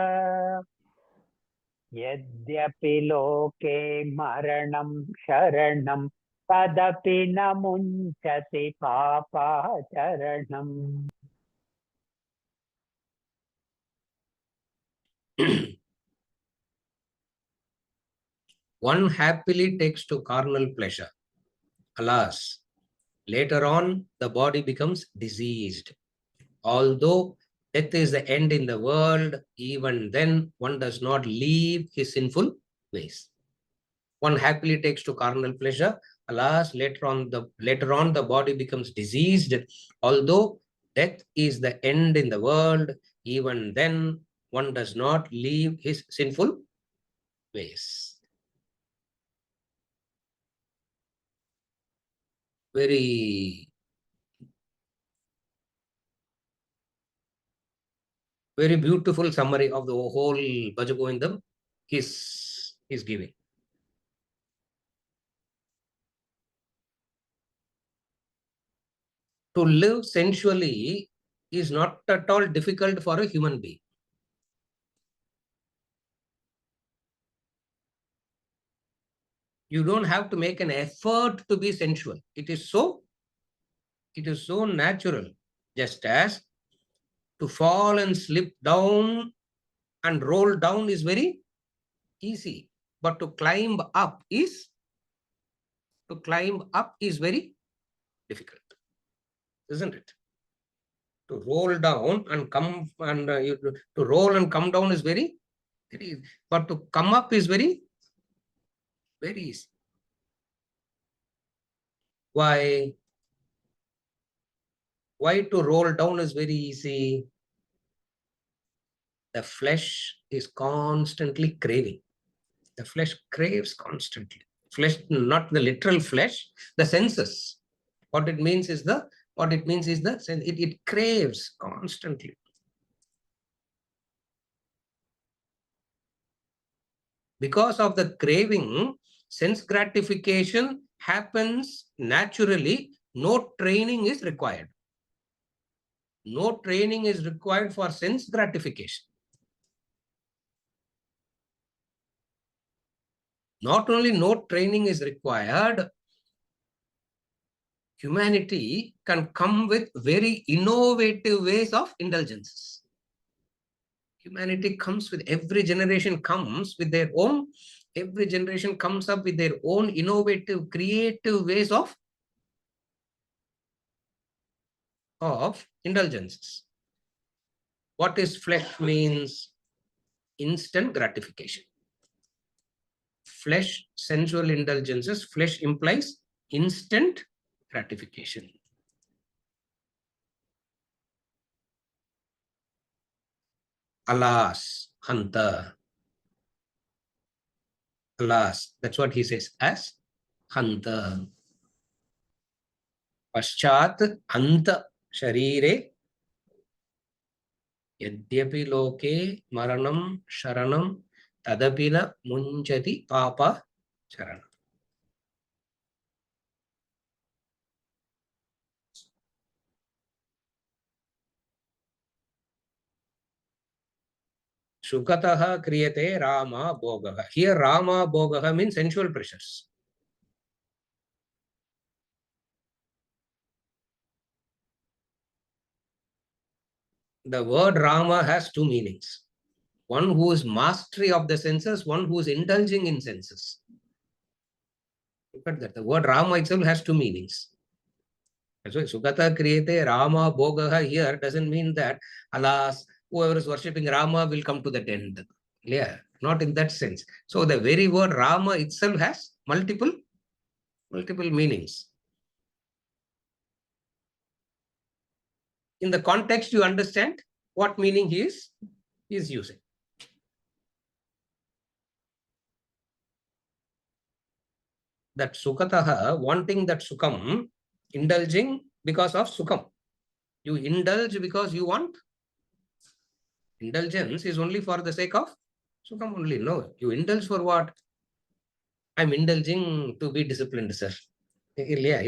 यद्यपि लोके मरणं शरणं तदपि न मुञ्चति पापाचरणम् One happily takes to carnal pleasure. Alas, later on, the body becomes diseased. Although death is the end in the world, even then one does not leave his sinful ways. One happily takes to carnal pleasure. Alas, later on the body becomes diseased. Although death is the end in the world, even then one does not leave his sinful ways. Very beautiful summary of the whole Bhaja Govindam is giving. To live sensually is not at all difficult for a human being. You don't have to make an effort to be sensual. It is so natural, just as to fall and slip down and roll down is very easy, but to climb up is very difficult, isn't it? To roll down and come and to roll and come down is very easy, but to come up is very easy. Why? Why to roll down is very easy? The flesh is constantly craving. The flesh craves constantly. Flesh, not the literal flesh, the senses. What it means is the it craves constantly. Because of the craving, sense gratification happens naturally. No training is required. No training is required for sense gratification. Not only no training is required, humanity can come with very innovative ways of indulgences. Humanity comes with, every generation comes with their own, every generation comes up with their own innovative, creative ways of indulgences. What is flesh means? Instant gratification. Flesh, sensual indulgences, flesh implies instant gratification. Alas, Hanta. Alas, that's what he says, as Hanta. Paschat Anta Sharire Yadyapi Loke Maranam Sharanam Tadapina Munchati Papa Charanam. Shukataha kriyate Rama Bhogaha. Here Rama Bhogaha means sensual pleasures. The word Rama has two meanings. One who is mastery of the senses, one who is indulging in senses. Look at that. The word Rama itself has two meanings. That's why Sukata Kriyate Rama Bhogaha here doesn't mean that, alas, whoever is worshipping Rama will come to the tent. Yeah, not in that sense. So the very word Rama itself has multiple meanings. In the context, you understand what meaning he is using. That Sukataha, wanting that Sukam, indulging because of Sukam. You indulge because you want. Indulgence is only for the sake of Sukam only. No, you indulge for what? I'm indulging to be disciplined, sir. Yeah,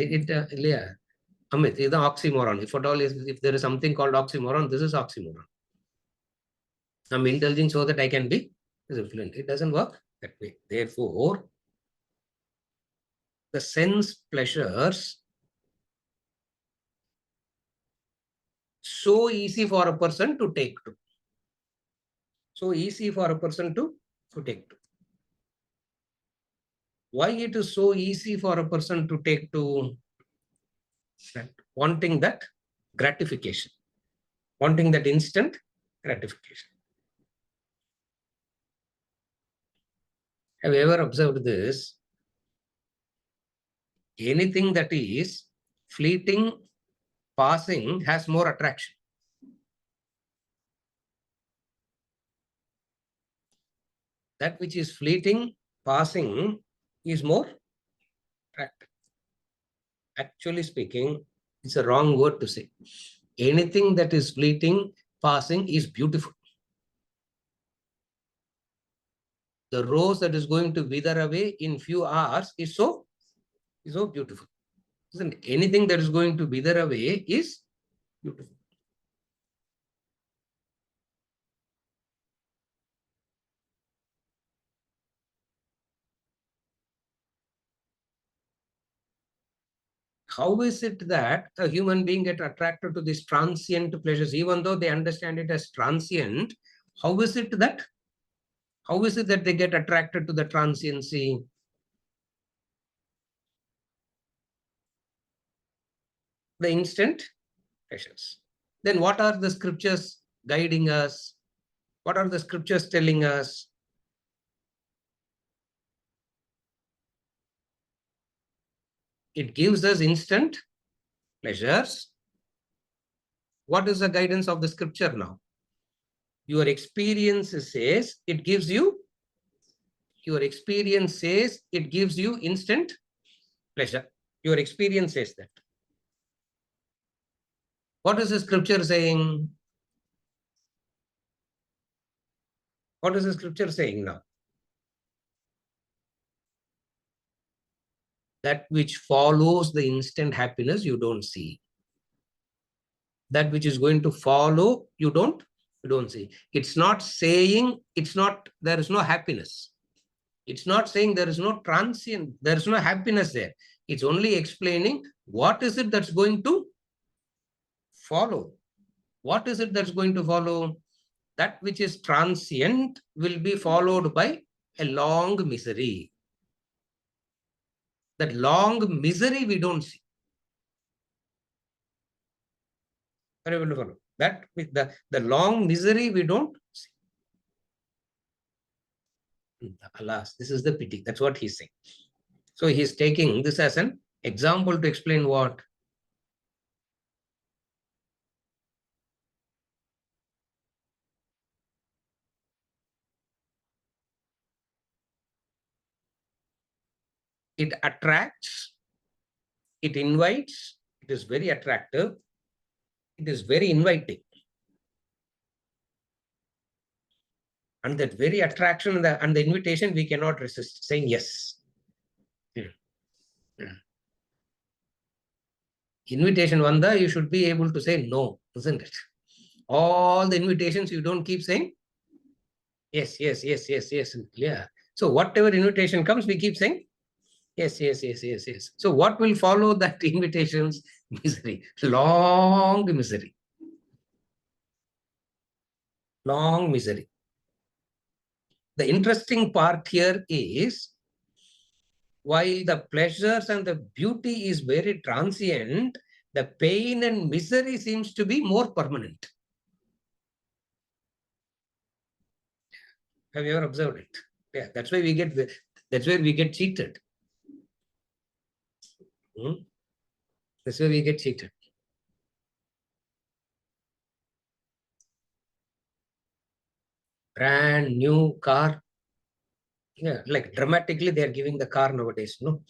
Amit, it's an oxymoron. If at all, if there is something called oxymoron, this is oxymoron. I'm indulging so that I can be disciplined. It doesn't work that way. Therefore, the sense pleasures so easy for a person to take to. So easy for a person to take to. Why it is so easy for a person to take to? Wanting that gratification, wanting that instant gratification. Have you ever observed this? Anything that is fleeting, passing has more attraction. That which is fleeting, passing is more attractive. Actually speaking, it's a wrong word to say. Anything that is fleeting, passing is beautiful. The rose that is going to wither away in few hours is so beautiful. Isn't anything that is going to wither away is beautiful. How is it that a human being gets attracted to these transient pleasures, even though they understand it as transient? How is it that they get attracted to the transiency? The instant pleasures. Then what are the scriptures guiding us? What are the scriptures telling us? It gives us instant pleasures. What is the guidance of the scripture now? Your experience says it gives you, your experience says it gives you instant pleasure. Your experience says that. What is the scripture saying? What is the scripture saying now? That which follows the instant happiness you don't see. That which is going to follow, you don't see. It's not saying, it's not, there is no happiness. It's not saying there is no transient, there is no happiness there. It's only explaining what is it that's going to follow. What is it that's going to follow? That which is transient will be followed by a long misery. That long misery we don't see. Are you able to follow? That with the long misery we don't see. Alas, this is the pity. That's what he's saying. So he's taking this as an example to explain what? It attracts, it invites, it is very attractive, it is very inviting. And that very attraction and the invitation, we cannot resist saying yes. Invitation vanda, you should be able to say no, isn't it? All the invitations, you don't keep saying yes, yes, yes, yes, yes. Yeah. So whatever invitation comes, we keep saying yes, yes, yes, yes, yes. So what will follow that invitations? Misery. Long misery. Long misery. The interesting part here is, while the pleasures and the beauty is very transient, the pain and misery seems to be more permanent. Have you ever observed it? Yeah, that's why we get, that's where we get cheated. That's where we get cheated. Brand new car. Yeah, like dramatically they are giving the car nowadays. No,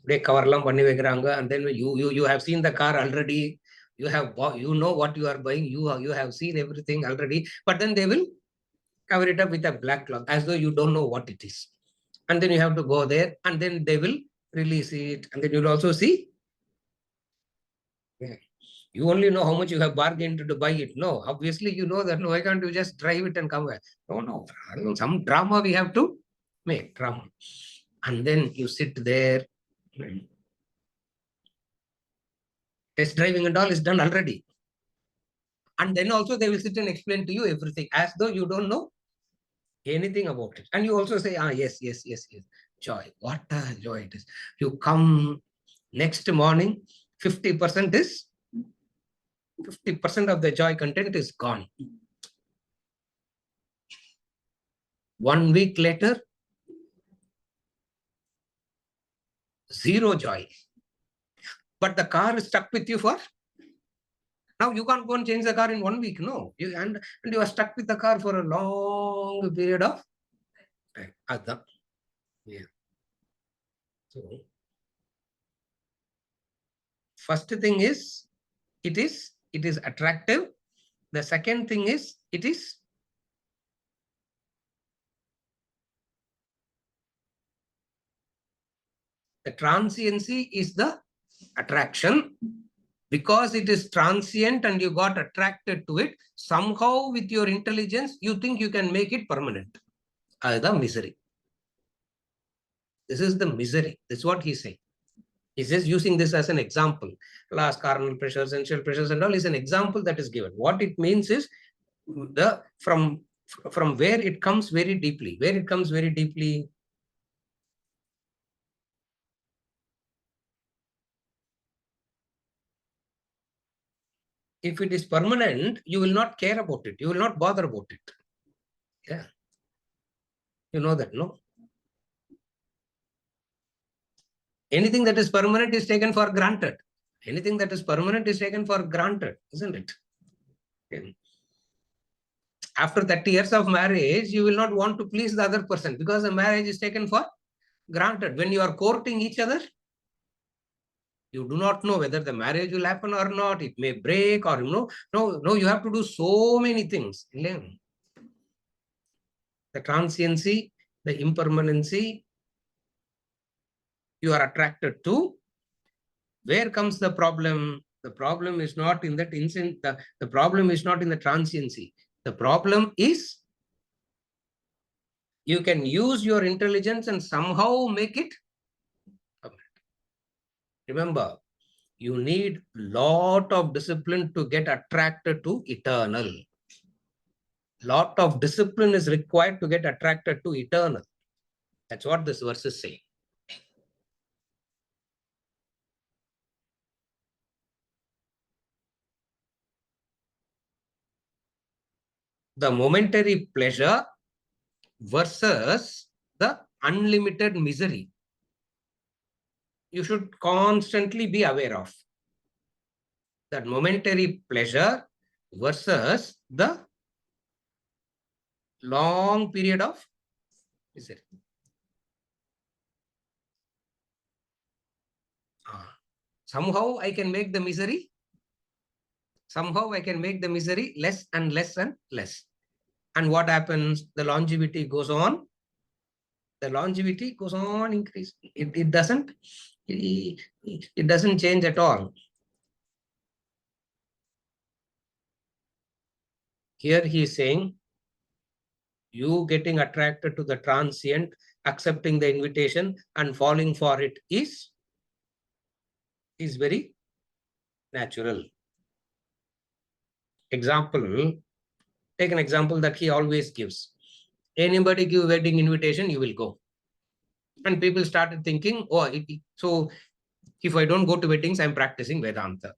they cover and then you have seen the car already. You have, you know what you are buying. You have seen everything already, but then they will cover it up with a black cloth as though you don't know what it is. And then you have to go there, and then they will release it, and then you'll also see. Yeah. You only know how much you have bargained to buy it. No, obviously you know that. No, why can't you just drive it and come back? No. Some drama we have to make, drama. And then you sit there. Test driving and all is done already. And then also they will sit and explain to you everything as though you don't know anything about it. And you also say, yes. Joy. What a joy it is. You come next morning, 50% is 50% of the joy content is gone. 1 week later, zero joy. But the car is stuck with you for, now you can't go and change the car in 1 week. No, and you are stuck with the car for a long period of time. Yeah. So first thing is, it is attractive. The second thing is, it is the transiency is the attraction. Because it is transient and you got attracted to it, somehow with your intelligence, you think you can make it permanent. The misery. This is the misery. This is what he's saying. He's just using this as an example. Last carnal pressures, sensual pressures and all is an example that is given. What it means is, from where it comes very deeply. Where it comes very deeply. If it is permanent, you will not care about it. You will not bother about it. Yeah. You know that, no? Anything that is permanent is taken for granted. Anything that is permanent is taken for granted, isn't it? Okay. After 30 years of marriage, you will not want to please the other person because the marriage is taken for granted. When you are courting each other, you do not know whether the marriage will happen or not. It may break or, no, you have to do so many things. The transiency, the impermanency, you are attracted to. Where comes the problem? The problem is not in that instant. The problem is not in the transiency. The problem is you can use your intelligence and somehow make it permanent. Remember, you need lot of discipline to get attracted to eternal. Lot of discipline is required to get attracted to eternal. That's what this verse is saying. The momentary pleasure versus the unlimited misery. You should constantly be aware of that momentary pleasure versus the long period of misery. Somehow I can make the misery. Somehow I can make the misery less and less and less. And what happens? The longevity goes on. The longevity goes on increasing. It doesn't change at all. Here he is saying, you getting attracted to the transient, accepting the invitation and falling for it is very natural. Example, take an example that he always gives. Anybody give wedding invitation, you will go. And people started thinking, oh, so if I don't go to weddings, I'm practicing Vedanta.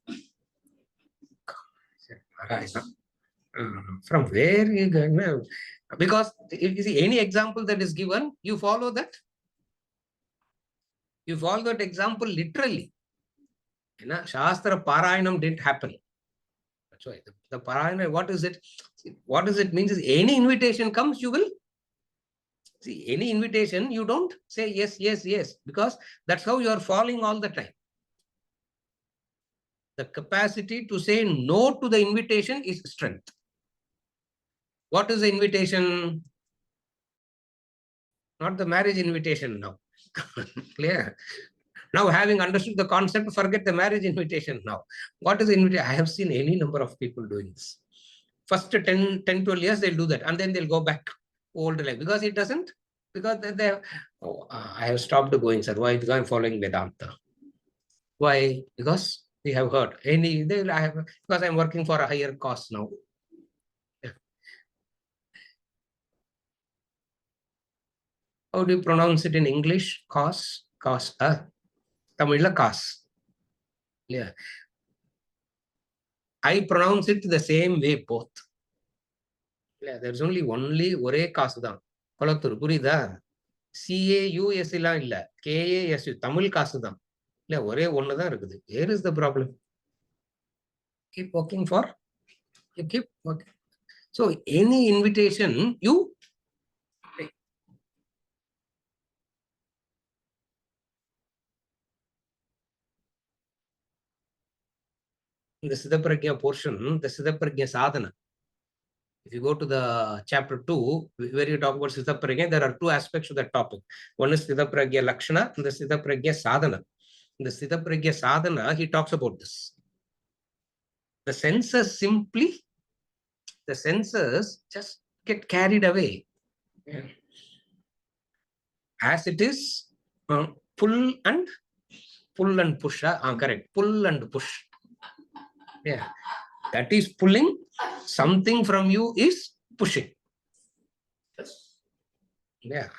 From where you go? Because if you see any example that is given, you follow that. You follow that example literally. Shastra Parayanam didn't happen. That's why the Parayana, what is it? What does it mean is any invitation comes, you will see. Any invitation, you don't say yes, yes, yes, because that's how you are falling all the time. The capacity to say no to the invitation is strength. What is the invitation? Not the marriage invitation now. Clear? Now, having understood the concept, forget the marriage invitation now. What is the invitation? I have seen any number of people doing this. First 10, 12 years, they'll do that. And then they'll go back to old life. Because it doesn't, because they I have stopped going, sir. Why? Because I'm following Vedanta. Why? Because we have heard. Because I'm working for a higher cost now. How do you pronounce it in English? Cause? Tamil cause. Yeah. I pronounce it the same way both. Yeah, there's only ஒரே காசு தான். குளத்தூர் புரியுதா? CAUS எல்லாம் இல்ல. KASU Tamil காசு தான். இல்ல ஒரே ஒண்ணுதான் இருக்குது. Where is the problem? Keep working for. You keep working. So any invitation you in the Siddhapragya portion, the Siddhapragya sadhana. If you go to the chapter 2, where you talk about Siddhapragya, there are two aspects of that topic. One is Siddhapragya Lakshana and the Siddhapragya sadhana. In the Siddhapragya sadhana, he talks about this. The senses just get carried away. As it is, pull and push. Correct. Pull and push. Yeah. That is pulling. Something from you is pushing. Yeah.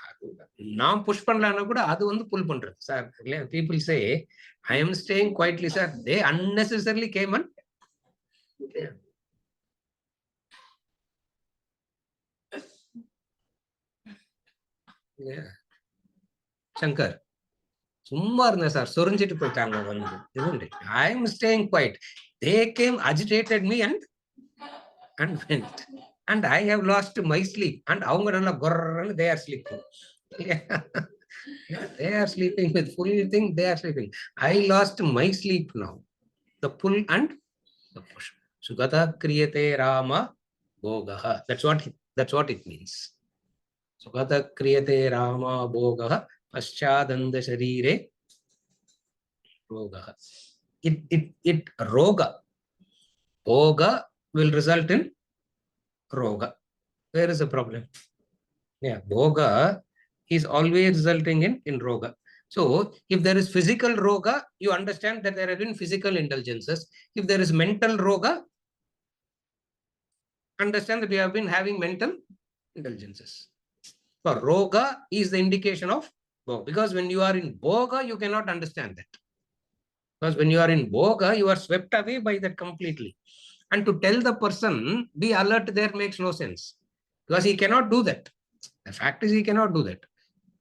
Now push பண்ணலாம்னா கூட அது வந்து pull பண்றது sir. People say I am staying quietly, sir. They unnecessarily came and yeah. Shankar. சும்மா இருந்தேன் sir, சொரிஞ்சிட்டு போயிட்டாங்க வந்து, isn't it? I am staying quiet. They came, agitated me and went. And I have lost my sleep. And அவங்க நல்லா gorrன்னு they are sleeping. They are sleeping with full thing, they are sleeping. I lost my sleep now. The pull and the push. Sugata kriyate Rama bhogaha. That's what it means. Sugata kriyate Rama bhogaha paschadanda sharire rogaha. It roga. Bhoga will result in roga. Where is the problem? Yeah, bhoga is always resulting in roga. So if there is physical roga, you understand that there have been physical indulgences. If there is mental roga, understand that we have been having mental indulgences. So roga is the indication of bhoga, because when you are in bhoga, you cannot understand that. Because when you are in bhoga, you are swept away by that completely. And to tell the person, be alert there makes no sense. Because he cannot do that. The fact is he cannot do that.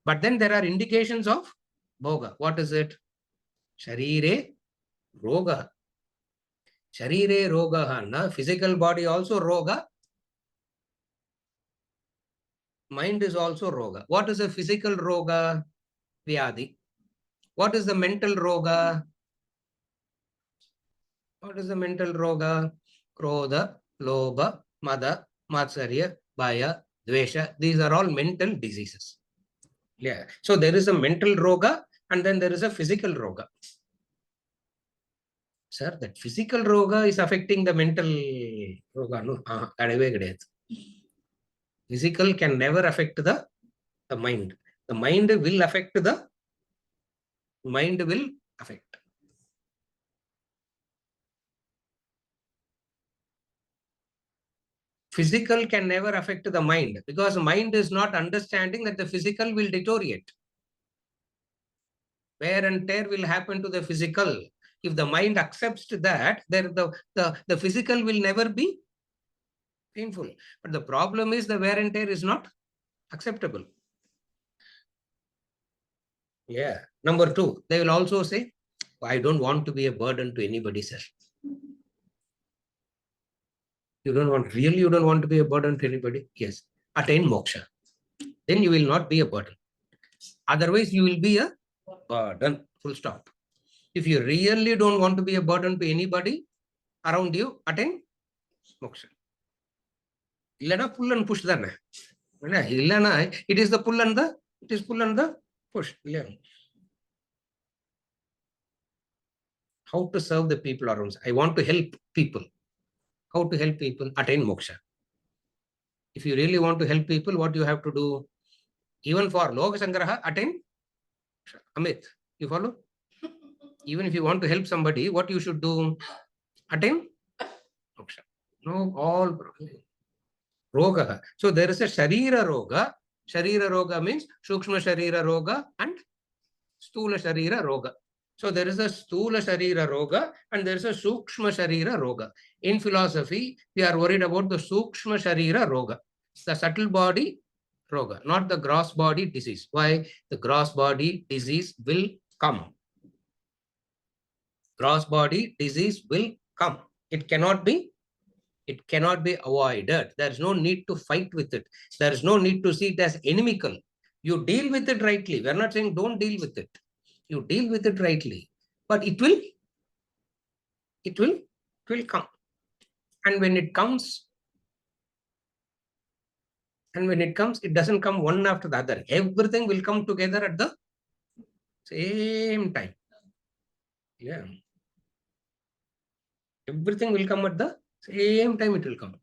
But then there are indications of bhoga. What is it? Sharire roga. Sharire roga. Physical body also roga. Mind is also roga. What is a physical roga? Vyadi. What is the mental roga? What is the mental roga? Krodha, Lobha, Mada, Matsarya, Bhaya, Dvesha. These are all mental diseases. Yeah. So there is a mental roga and then there is a physical roga. Sir, that physical roga is affecting the mental roga. No, physical can never affect the mind. The mind will affect the mind will affect. Physical can never affect the mind because mind is not understanding that the physical will deteriorate. Wear and tear will happen to the physical. If the mind accepts that, then the physical will never be painful. But the problem is the wear and tear is not acceptable. Yeah. Number two, they will also say, I don't want to be a burden to anybody, sir. You don't want to be a burden to anybody? Yes. Attain moksha. Then you will not be a burden. Otherwise, you will be a burden. Full stop. If you really don't want to be a burden to anybody around you, attain moksha. Illana pull and push dana. Illana, it is pull and the push. How to serve the people around? I want to help people. How to help people? Attain moksha. If you really want to help people, what you have to do? Even for Loka Sangraha, attain Amit. You follow? Even if you want to help somebody, what you should do? Attain moksha. No, all roga. So there is a Sharira roga. Sharira roga means Sukshma Sharira roga and Stula Sharira roga. So there is a Stula Sharira roga and there is a Sukshma Sharira roga. In philosophy, we are worried about the Sukshma Sharira roga, the subtle body roga, not the gross body disease. Why? The gross body disease will come. Gross body disease will come. It cannot be avoided. There is no need to fight with it. There is no need to see it as inimical. You deal with it rightly. We are not saying don't deal with it. You deal with it rightly. But it will come. And when it comes, it doesn't come one after the other. Everything will come together at the same time. Yeah. Everything will come at the same time, it will come.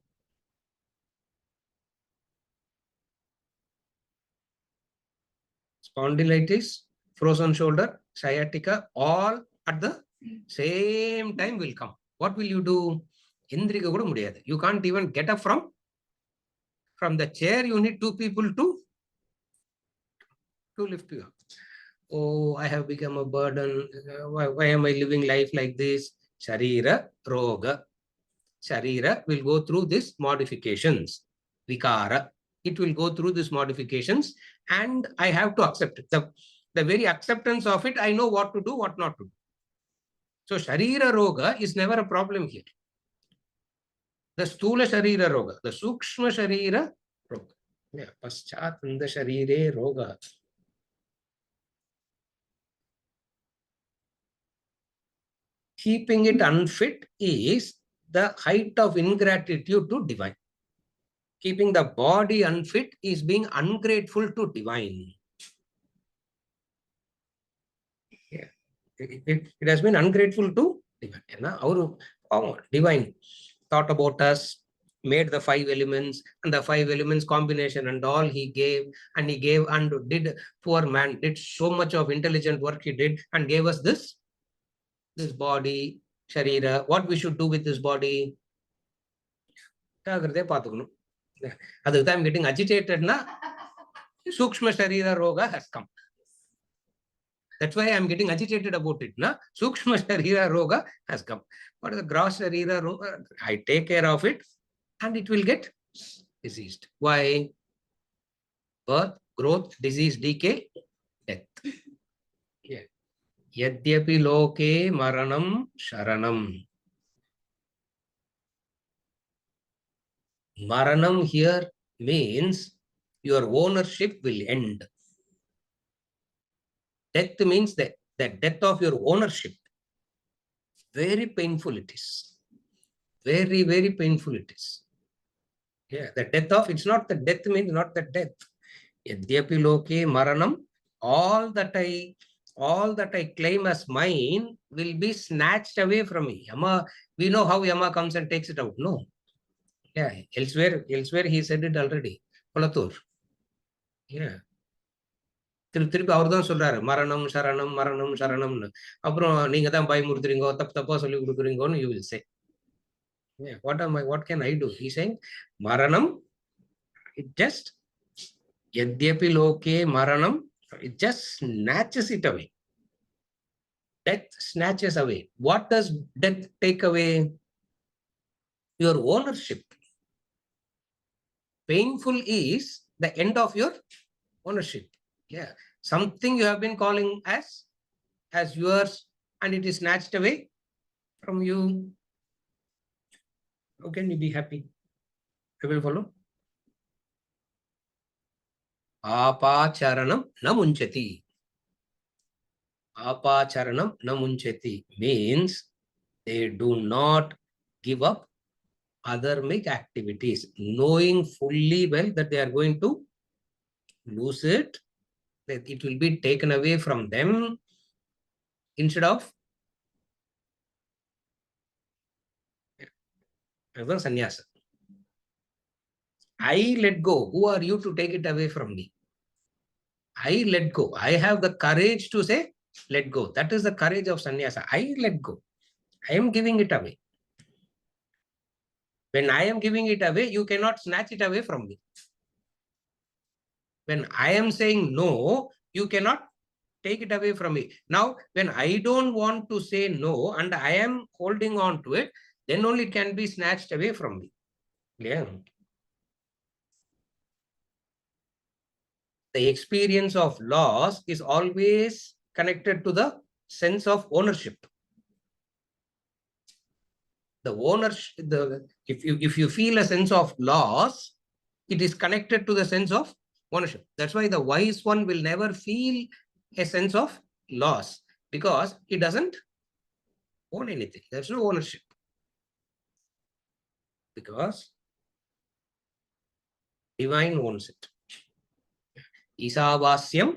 Spondylitis, frozen shoulder, sciatica, all at the same time will come. What will you do? You can't even get up from the chair. You need two people to lift you up. Oh, I have become a burden. Why am I living life like this? Sharira roga. Sharira will go through these modifications. Vikara. It will go through these modifications and I have to accept it. The very acceptance of it, I know what to do, what not to do. So Sharira Roga is never a problem here. The Stula Sharira Roga, the Sukshma Sharira Roga. Yeah, Paschatanda Sharire Roga. Keeping it unfit is the height of ingratitude to divine. Keeping the body unfit is being ungrateful to divine. Yeah. It has been ungrateful to divine. Our divine thought about us, made the 5 elements, and the 5 elements combination and all he gave, and he gave and did, poor man did so much of intelligent work he did and gave us this body, Sharira. What we should do with this body? I'm getting agitated na. Sukshma Sharira Roga has come. That's why I'm getting agitated about it. Na? Sukshma Sharira Roga has come. What is the gross Sharira Roga? I take care of it and it will get diseased. Why? Birth, growth, disease, decay, death. Yeah. Yadyapi loke maranam sharanam. Maranam here means your ownership will end. Death means that the death of your ownership. Very painful it is. Very, very painful it is. Yeah, the death of, it's not the death means not the death. Yadyapi loke maranam, all that I claim as mine will be snatched away from me. Yama, we know how Yama comes and takes it out. No. Yeah, elsewhere he said it already. Palatur. Yeah. திருப்பி அவர் தான் சொல்றாரு மரணம் சரணம் மரணம் சரணம்னு. அப்புறம் நீங்க தான் பயமுறுத்துறீங்க, தப்பா சொல்லி கொடுக்குறீங்கன்னு you will say. Yeah, what can I do? He's saying maranam, it just yadyapi loke maranam, it just snatches it away. Death snatches away. What does death take away? Your ownership. Painful is the end of your ownership. Yeah, something you have been calling as yours and it is snatched away from you. How can you be happy? You will follow. Apacharanam na munchati. Apacharanam na munchati means they do not give up other make activities, knowing fully well that they are going to lose it, that it will be taken away from them. Instead of sannyasa, I let go. Who are you to take it away from me? I let go. I have the courage to say let go. That is the courage of sannyasa. I let go. I am giving it away. When I am giving it away, you cannot snatch it away from me. When I am saying no, you cannot take it away from me. Now, when I don't want to say no and I am holding on to it, then only it can be snatched away from me. Yeah. The experience of loss is always connected to the sense of ownership. The ownership, if you feel a sense of loss, it is connected to the sense of ownership. That's why the wise one will never feel a sense of loss, because he doesn't own anything. There's no ownership. Because divine owns it. Isavasyam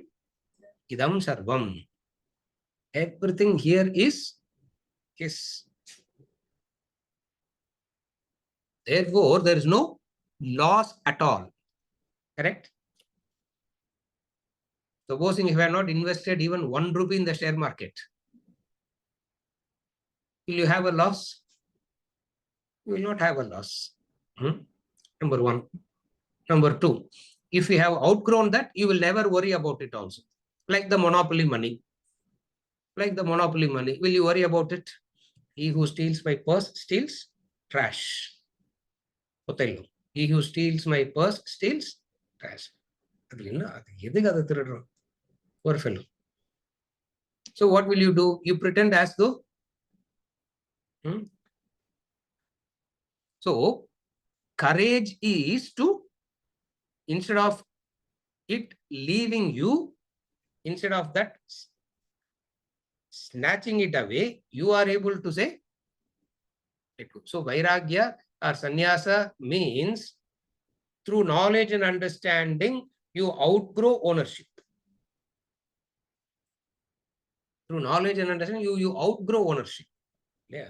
idam sarvam. Everything here is his. Therefore, there is no loss at all. Correct? Supposing if I have not invested even 1 rupee in the share market, will you have a loss? You will not have a loss. Number one. Number two, if you have outgrown that, you will never worry about it also. Like the monopoly money. Like the monopoly money. Will you worry about it? He who steals my purse steals trash. Othello. He who steals my purse steals trash. Poor fellow. So what will you do? You pretend as though. So courage is to, instead of it leaving you, instead of that snatching it away, you are able to say, so vairagya or sannyasa means through knowledge and understanding, you outgrow ownership. Through knowledge and understanding, you outgrow ownership. Yeah.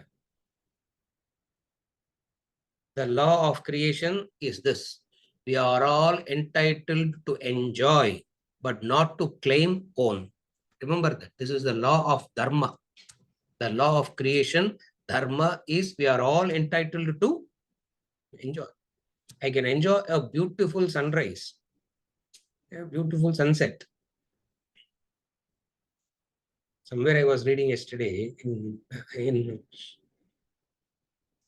The law of creation is this. We are all entitled to enjoy, but not to claim own. Remember that. This is the law of dharma. The law of creation, dharma is we are all entitled to enjoy. I can enjoy a beautiful sunrise, a beautiful sunset. Somewhere I was reading yesterday in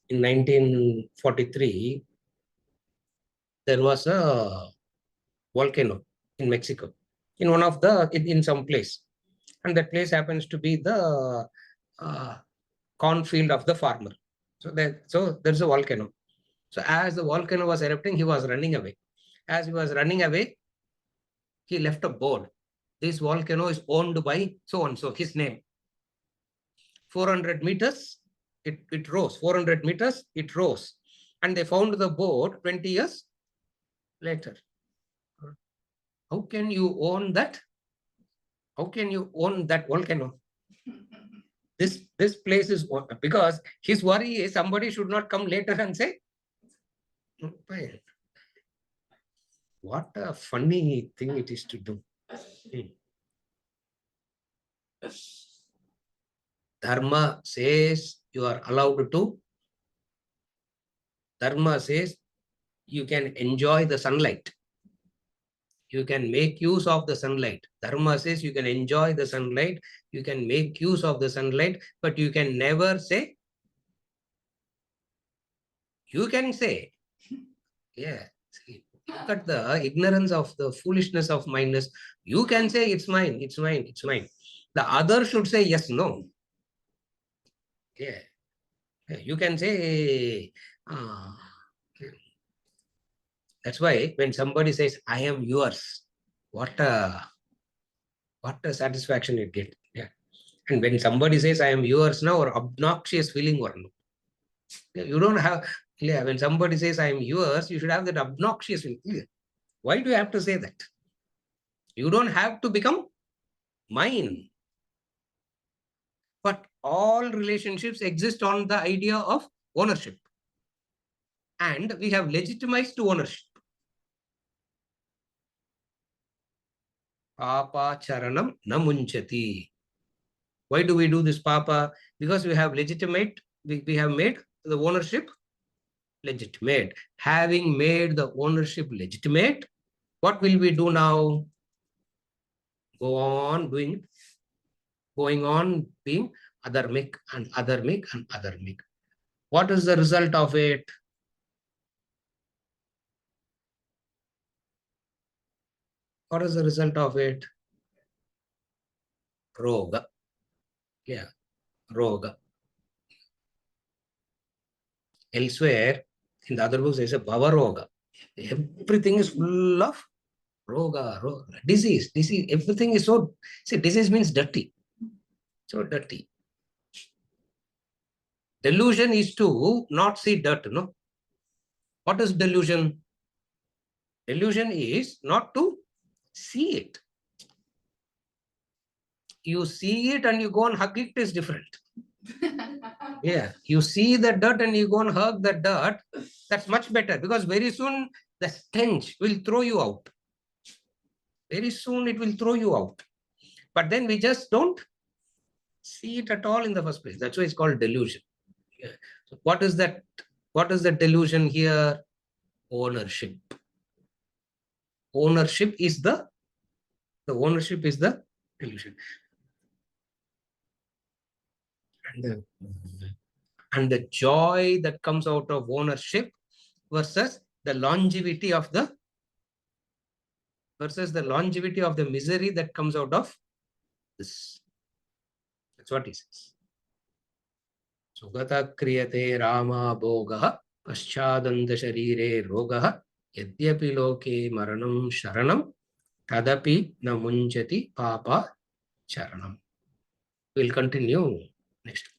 1943, there was a volcano in Mexico, in one of the, in some place. And that place happens to be the cornfield of the farmer. So there's a volcano. So as the volcano was erupting, he was running away. As he was running away, he left a board. This volcano is owned by so-and-so, his name. 400 meters, it rose. 400 meters, it rose. And they found the board 20 years later. How can you own that? How can you own that volcano? This place is, because his worry is somebody should not come later and say, what a funny thing it is to do. Dharma says you are allowed to. Dharma says you can enjoy the sunlight. You can make use of the sunlight. Dharma says you can enjoy the sunlight. You can make use of the sunlight, but you can never say. You can say, yeah. See, look at the ignorance of the foolishness of mindness. You can say it's mine, it's mine, it's mine. The other should say yes, no. Yeah. You can say, that's why when somebody says, I am yours, what a satisfaction you get. Yeah. And when somebody says, I am yours now, or obnoxious feeling or no. You don't have, yeah, when somebody says, I am yours, you should have that obnoxious feeling. Yeah. Why do you have to say that? You don't have to become mine. But all relationships exist on the idea of ownership. And we have legitimized to ownership. Papa charanam namunchati. Why do we do this papa? Because we have legitimate, we have made the ownership legitimate. Having made the ownership legitimate, what will we do now? Go on doing, going on being adharmic and adharmic and adharmic. What is the result of it? What is the result of it? Roga. Yeah, roga. Elsewhere, in the other books, there's a bhava roga. Everything is full of roga, disease, everything is so, see, disease means dirty. So dirty. Delusion is to not see dirt, no? What is delusion? Delusion is not to see it. You see it and you go and hug it is different. Yeah, you see the dirt and you go and hug the dirt, that's much better, because very soon the stench will throw you out. Very soon it will throw you out. But then we just don't see it at all in the first place. That's why it's called delusion. Yeah. So what is that? What is the delusion here? Ownership. Ownership is the ownership is the delusion. And the joy that comes out of ownership versus the longevity of the misery that comes out of this. That's what he says. Sugata kriyate rama bhogah paschadanda sharire rogah yadyapi loke maranam sharanam tadapi na munjati papa charanam. We'll continue next.